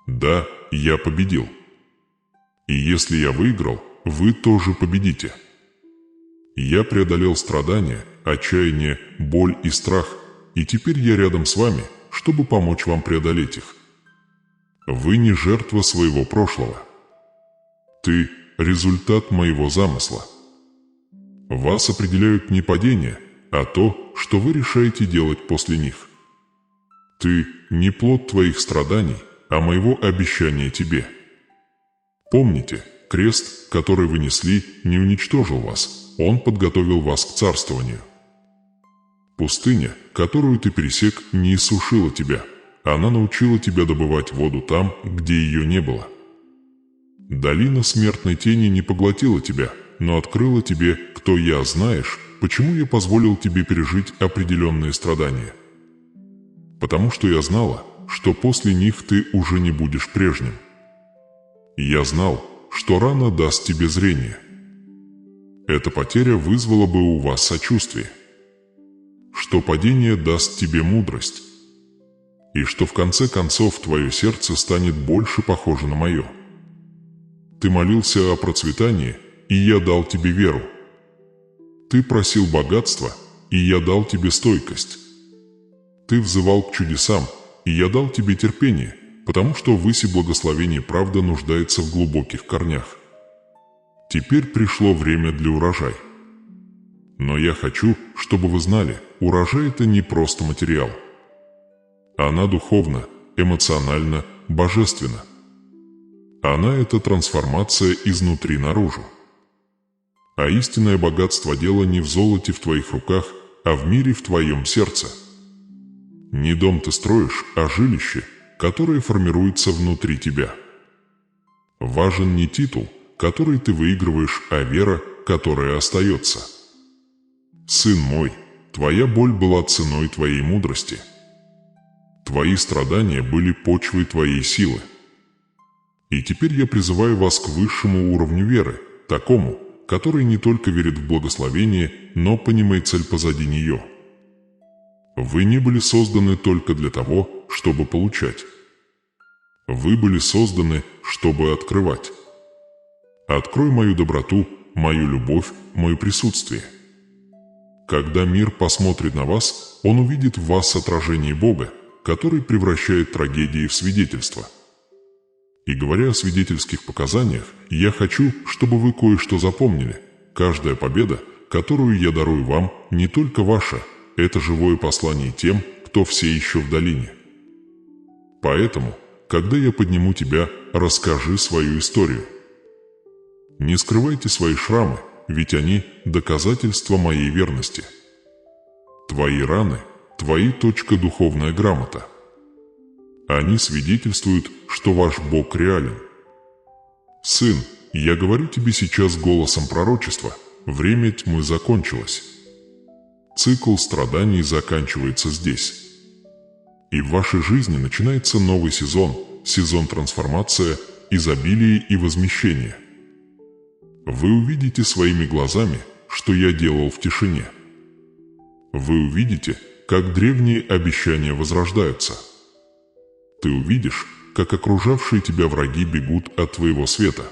Да, я победил. И если я выиграл, вы тоже победите. Я преодолел страдания, отчаяние, боль и страх, и теперь я рядом с вами, чтобы помочь вам преодолеть их. Вы не жертва своего прошлого. Ты – результат моего замысла. Вас определяют не падения, а то, что вы решаете делать после них. Ты – не плод твоих страданий, а моего обещания тебе. Помните, крест, который вы несли, не уничтожил вас, он подготовил вас к царствованию. Пустыня, которую ты пересек, не иссушила тебя, она научила тебя добывать воду там, где ее не было. Долина смертной тени не поглотила тебя, но открыла тебе, кто я, знаешь, почему я позволил тебе пережить определенные страдания. Потому что я знала, что после них ты уже не будешь прежним. Я знал, что рана даст тебе зрение. Эта потеря вызвала бы у вас сочувствие. Что падение даст тебе мудрость. И что в конце концов твое сердце станет больше похоже на мое. Ты молился о процветании, и я дал тебе веру. Ты просил богатства, и я дал тебе стойкость. Ты взывал к чудесам, и я дал тебе терпение, потому что в выси благословения правда нуждается в глубоких корнях. Теперь пришло время для урожая. Но я хочу, чтобы вы знали, урожай – это не просто материал. Она духовна, эмоциональна, божественна. Она – это трансформация изнутри наружу. А истинное богатство дела не в золоте в твоих руках, а в мире в твоем сердце. Не дом ты строишь, а жилище, которое формируется внутри тебя. Важен не титул, который ты выигрываешь, а вера, которая остается. Сын мой, твоя боль была ценой твоей мудрости. Твои страдания были почвой твоей силы. И теперь я призываю вас к высшему уровню веры, такому, который не только верит в благословение, но понимает цель позади нее. Вы не были созданы только для того, чтобы получать. Вы были созданы, чтобы открывать. Открой мою доброту, мою любовь, мое присутствие. Когда мир посмотрит на вас, он увидит в вас отражение Бога, который превращает трагедии в свидетельство. И говоря о свидетельских показаниях, я хочу, чтобы вы кое-что запомнили. Каждая победа, которую я дарую вам, не только ваша, это живое послание тем, кто все еще в долине. Поэтому, когда я подниму тебя, расскажи свою историю. Не скрывайте свои шрамы, ведь они – доказательство моей верности. Твои раны – твои духовная грамота. Они свидетельствуют, что ваш Бог реален. Сын, я говорю тебе сейчас голосом пророчества, время тьмы закончилось. Цикл страданий заканчивается здесь. И в вашей жизни начинается новый сезон, сезон трансформации, изобилия и возмещения. Вы увидите своими глазами, что я делал в тишине. Вы увидите, как древние обещания возрождаются. Ты увидишь, как окружавшие тебя враги бегут от твоего света.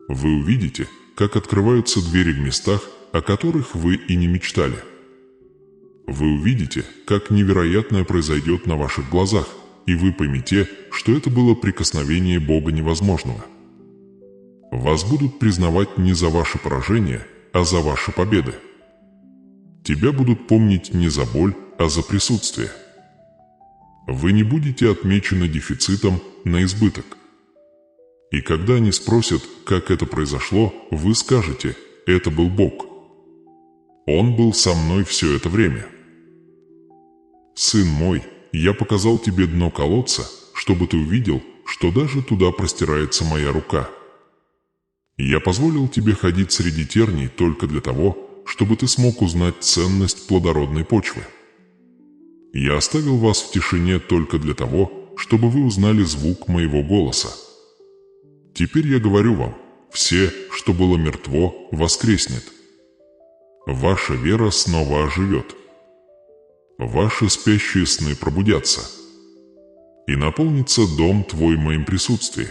Вы увидите, как открываются двери в местах, о которых вы и не мечтали. Вы увидите, как невероятное произойдет на ваших глазах, и вы поймете, что это было прикосновение Бога невозможного. Вас будут признавать не за ваши поражения, а за ваши победы. Тебя будут помнить не за боль, а за присутствие. Вы не будете отмечены дефицитом на избыток. И когда они спросят, как это произошло, вы скажете: это был Бог. Он был со мной все это время. Сын мой, я показал тебе дно колодца, чтобы ты увидел, что даже туда простирается моя рука. Я позволил тебе ходить среди терний только для того, чтобы ты смог узнать ценность плодородной почвы. Я оставил вас в тишине только для того, чтобы вы узнали звук моего голоса. Теперь я говорю вам, Все, что было мертво, воскреснет. Ваша вера снова оживет. Ваши спящие сны пробудятся. И наполнится дом твой моим присутствием.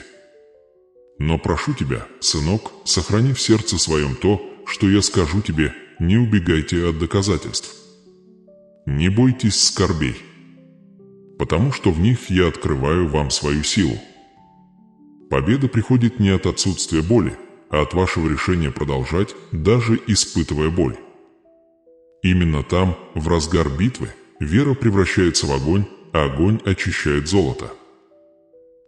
Но прошу тебя, сынок, сохрани в сердце своем то, что я скажу тебе, не убегайте от доказательств. Не бойтесь скорбей, потому что в них я открываю вам свою силу. Победа приходит не от отсутствия боли, а от вашего решения продолжать, даже испытывая боль. Именно там, в разгар битвы, вера превращается в огонь, а огонь очищает золото.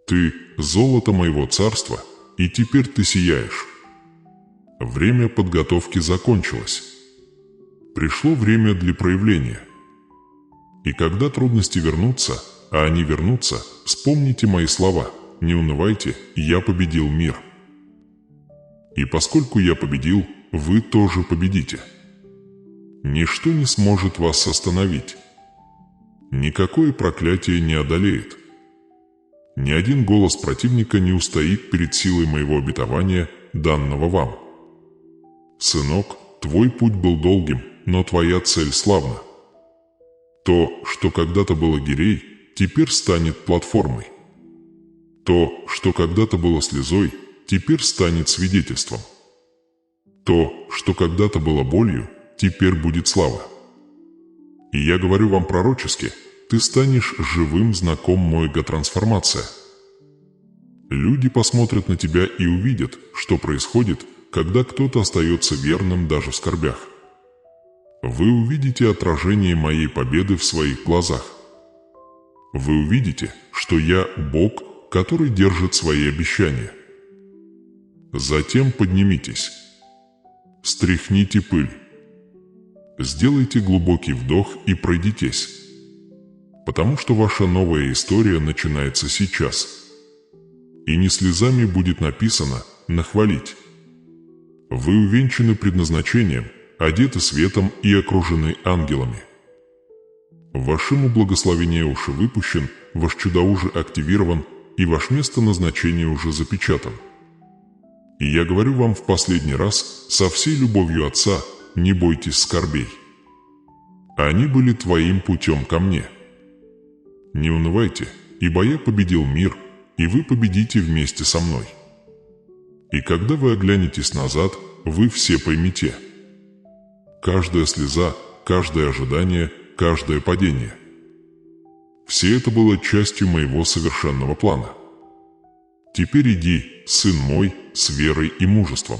Ты – золото моего царства, и теперь ты сияешь. Время подготовки закончилось. Пришло время для проявления. И когда трудности вернутся, а они вернутся, вспомните мои слова: не унывайте, я победил мир. И поскольку я победил, вы тоже победите. Ничто не сможет вас остановить. Никакое проклятие не одолеет. Ни один голос противника не устоит перед силой моего обетования, данного вам. Сынок, твой путь был долгим, но твоя цель славна. То, что когда-то было гирей, теперь станет платформой. То, что когда-то было слезой, теперь станет свидетельством. То, что когда-то было болью, теперь будет слава. И я говорю вам пророчески: ты станешь живым знаком мой трансформация. Люди посмотрят на тебя и увидят, что происходит, когда кто-то остается верным даже в скорбях. Вы увидите отражение моей победы в своих глазах. Вы увидите, что я Бог, который держит свои обещания. Затем поднимитесь. Стряхните пыль. Сделайте глубокий вдох и пройдитесь. Потому что ваша новая история начинается сейчас. И не слезами будет написано «нахвалить». Вы увенчаны предназначением, одеты светом и окружены ангелами. Вашему благословение уже выпущен, ваш чудо-уже активирован, и ваше место назначения уже запечатан. И я говорю вам в последний раз, со всей любовью Отца, не бойтесь скорбей. Они были твоим путем ко мне. Не унывайте, ибо я победил мир, и вы победите вместе со мной. И когда вы оглянетесь назад, вы все поймете. Каждая слеза, каждое ожидание, каждое падение. Все это было частью моего совершенного плана. Теперь иди, сын мой, с верой и мужеством.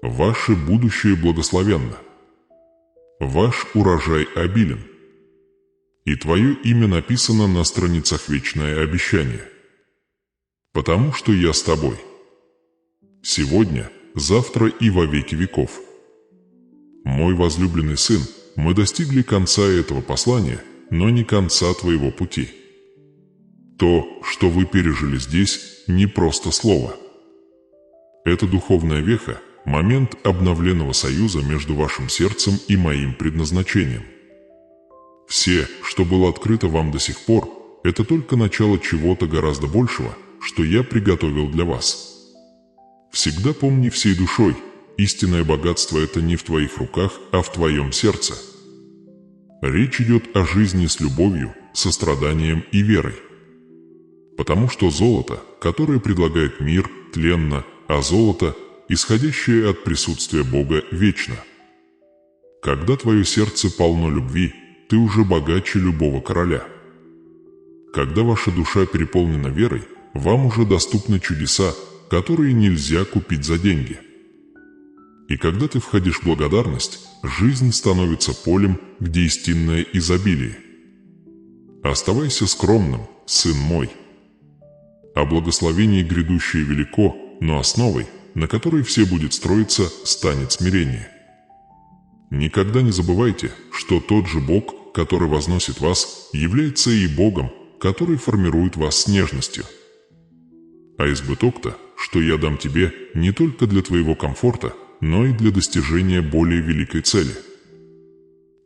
Ваше будущее благословенно. Ваш урожай обилен. И твое имя написано на страницах вечное обещание. Потому что я с тобой. Сегодня, завтра и во веки веков. Мой возлюбленный сын, мы достигли конца этого послания, но не конца твоего пути. То, что вы пережили здесь, не просто слово. Это духовная веха, момент обновленного союза между вашим сердцем и моим предназначением. Все, что было открыто вам до сих пор, это только начало чего-то гораздо большего, что я приготовил для вас. Всегда помни всей душой, истинное богатство – это не в твоих руках, а в твоем сердце. Речь идет о жизни с любовью, состраданием и верой. Потому что золото, которое предлагает мир, тленно, а золото, исходящее от присутствия Бога, вечно. Когда твое сердце полно любви, ты уже богаче любого короля. Когда ваша душа переполнена верой, вам уже доступны чудеса, которые нельзя купить за деньги. И когда ты входишь в благодарность, жизнь становится полем, где истинное изобилие. Оставайся скромным, сын мой. О благословении грядущее велико, но основой, на которой все будет строиться, станет смирение. Никогда не забывайте, что тот же Бог, который возносит вас, является и Богом, который формирует вас с нежностью. А избыток-то, что я дам тебе, не только для твоего комфорта, но и для достижения более великой цели.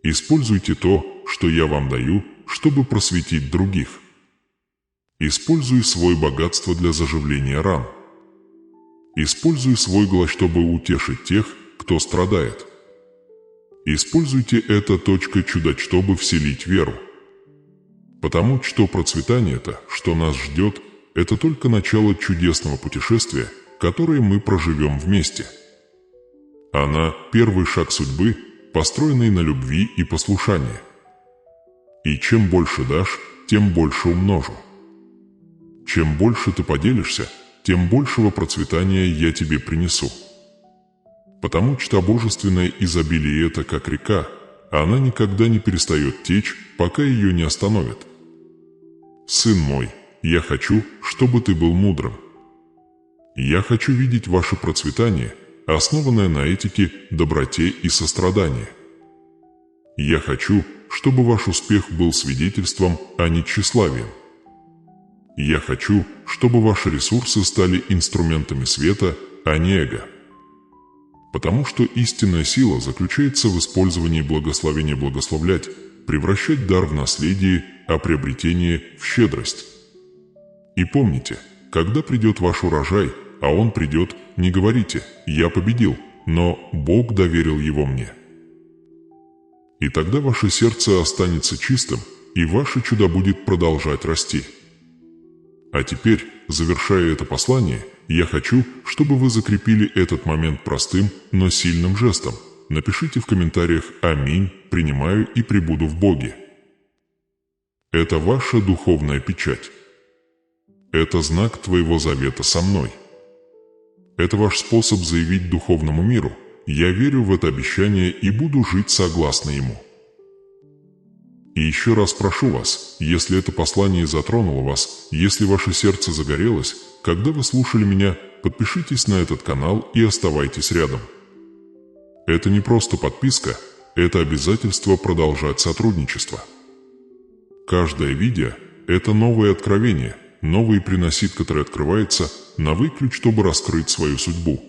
Используйте то, что я вам даю, чтобы просветить других. Используй свое богатство для заживления ран. Используй свой глаз, чтобы утешить тех, кто страдает. Используйте это чудо, чтобы вселить веру. Потому что процветание-то, что нас ждет, это только начало чудесного путешествия, которое мы проживем вместе. Она – первый шаг судьбы, построенный на любви и послушании. И чем больше дашь, тем больше умножу. Чем больше ты поделишься, тем большего процветания я тебе принесу. Потому что божественное изобилие – это как река, она никогда не перестает течь, пока ее не остановят. Сын мой, я хочу, чтобы ты был мудрым. Я хочу видеть ваше процветание, основанное на этике, доброте и сострадании. Я хочу, чтобы ваш успех был свидетельством, а не тщеславием. Я хочу, чтобы ваши ресурсы стали инструментами света, а не эго. Потому что истинная сила заключается в использовании благословения благословлять, превращать дар в наследие, а приобретение в щедрость. И помните, когда придет ваш урожай, а он придет, не говорите «я победил», но Бог доверил его мне. И тогда ваше сердце останется чистым, и ваше чудо будет продолжать расти. А теперь, завершая это послание, я хочу, чтобы вы закрепили этот момент простым, но сильным жестом. Напишите в комментариях «Аминь, принимаю и пребуду в Боге». Это ваша духовная печать. Это знак твоего завета со мной. Это ваш способ заявить духовному миру: я верю в это обещание и буду жить согласно ему. И еще раз прошу вас, если это послание затронуло вас, если ваше сердце загорелось, когда вы слушали меня, подпишитесь на этот канал и оставайтесь рядом. Это не просто подписка, это обязательство продолжать сотрудничество. Каждое видео – это новое откровение, новый приносит, который открывается, новый ключ, чтобы раскрыть свою судьбу.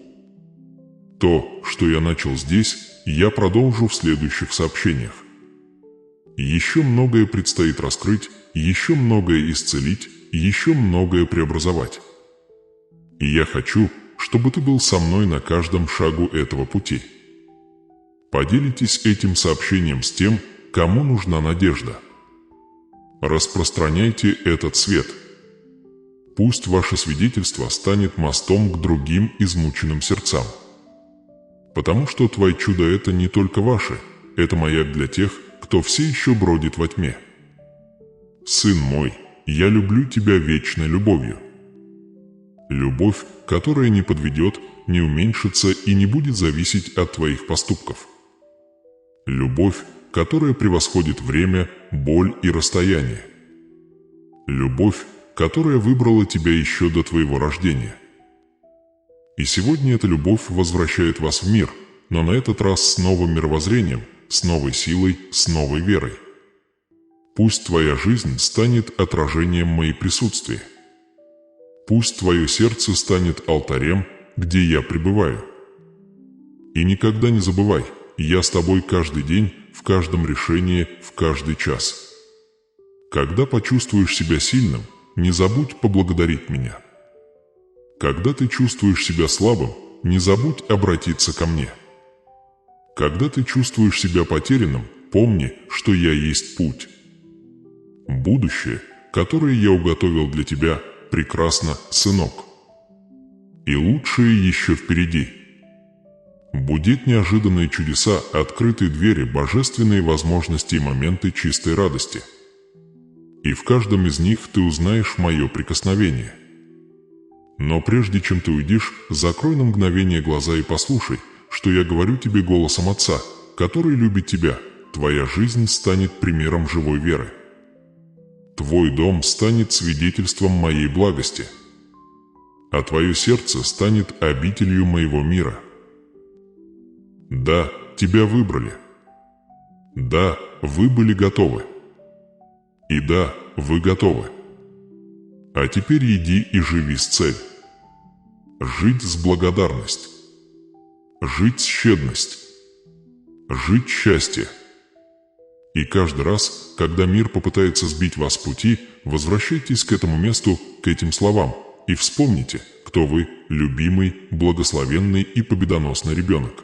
То, что я начал здесь, я продолжу в следующих сообщениях. Еще многое предстоит раскрыть, еще многое исцелить, еще многое преобразовать. И я хочу, чтобы ты был со мной на каждом шагу этого пути. Поделитесь этим сообщением с тем, кому нужна надежда. Распространяйте этот свет. Пусть ваше свидетельство станет мостом к другим измученным сердцам. Потому что твои чудо – это не только ваши, это маяк для тех, кто все еще бродит во тьме. Сын мой, я люблю тебя вечной любовью. Любовь, которая не подведет, не уменьшится и не будет зависеть от твоих поступков. Любовь, которая превосходит время, боль и расстояние. Любовь, которая выбрала тебя еще до твоего рождения. И сегодня эта любовь возвращает вас в мир, но на этот раз с новым мировоззрением, с новой силой, с новой верой. Пусть твоя жизнь станет отражением моего присутствия. Пусть твое сердце станет алтарем, где я пребываю. И никогда не забывай, я с тобой каждый день, в каждом решении, в каждый час. Когда почувствуешь себя сильным, не забудь поблагодарить меня. Когда ты чувствуешь себя слабым, не забудь обратиться ко мне. Когда ты чувствуешь себя потерянным, помни, что я есть путь. Будущее, которое я уготовил для тебя, прекрасно, сынок. И лучшее еще впереди. Будет неожиданные чудеса, открытые двери, божественные возможности и моменты чистой радости. И в каждом из них ты узнаешь мое прикосновение. Но прежде чем ты уйдешь, закрой на мгновение глаза и послушай, что я говорю тебе голосом Отца, который любит тебя. Твоя жизнь станет примером живой веры. Твой дом станет свидетельством моей благости, а твое сердце станет обителью моего мира. Да, тебя выбрали. Да, вы были готовы. И да, вы готовы. А теперь иди и живи с целью. Жить с благодарностью. Жить с щедростью. Жить счастье. И каждый раз, когда мир попытается сбить вас с пути, возвращайтесь к этому месту, к этим словам, и вспомните, кто вы, любимый, благословенный и победоносный ребенок.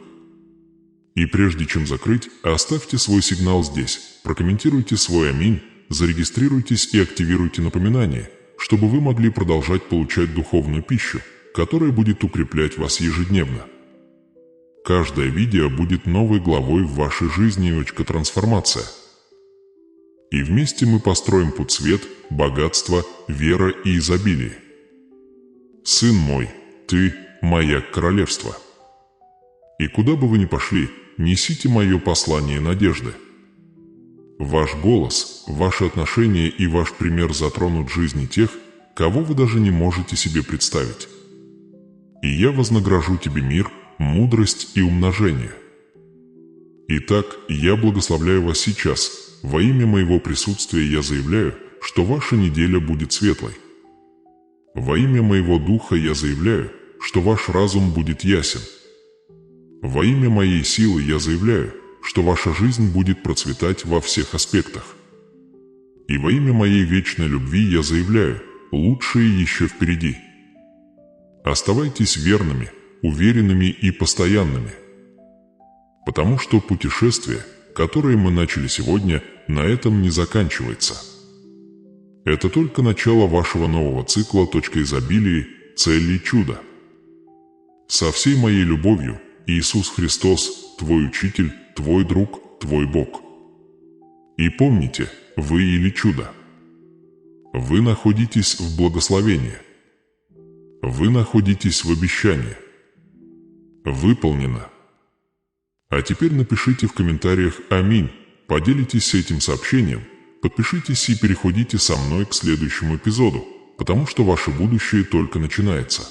И прежде чем закрыть, оставьте свой сигнал здесь, прокомментируйте свой аминь, зарегистрируйтесь и активируйте напоминания, чтобы вы могли продолжать получать духовную пищу, которая будет укреплять вас ежедневно. Каждое видео будет новой главой в вашей жизни «Трансформация». И вместе мы построим путь свет, богатство, вера и изобилие. Сын мой, ты – маяк королевства. И куда бы вы ни пошли, несите мое послание надежды. Ваш голос, ваши отношения и ваш пример затронут жизни тех, кого вы даже не можете себе представить. И я вознагражу тебе мир, мудрость и умножение. Итак, я благословляю вас сейчас. Во имя моего присутствия я заявляю, что ваша неделя будет светлой. Во имя моего духа я заявляю, что ваш разум будет ясен. Во имя моей силы я заявляю, что ваша жизнь будет процветать во всех аспектах. И во имя моей вечной любви я заявляю, лучшее еще впереди. Оставайтесь верными, уверенными и постоянными. Потому что путешествие, которое мы начали сегодня, на этом не заканчивается. Это только начало вашего нового цикла «Точка изобилия, цели и чуда». Со всей моей любовью, Иисус Христос, твой учитель, твой друг, твой Бог. И помните, вы или чудо. Вы находитесь в благословении. Вы находитесь в обещании. Выполнено. А теперь напишите в комментариях «Аминь», поделитесь этим сообщением, подпишитесь и переходите со мной к следующему эпизоду, потому что ваше будущее только начинается.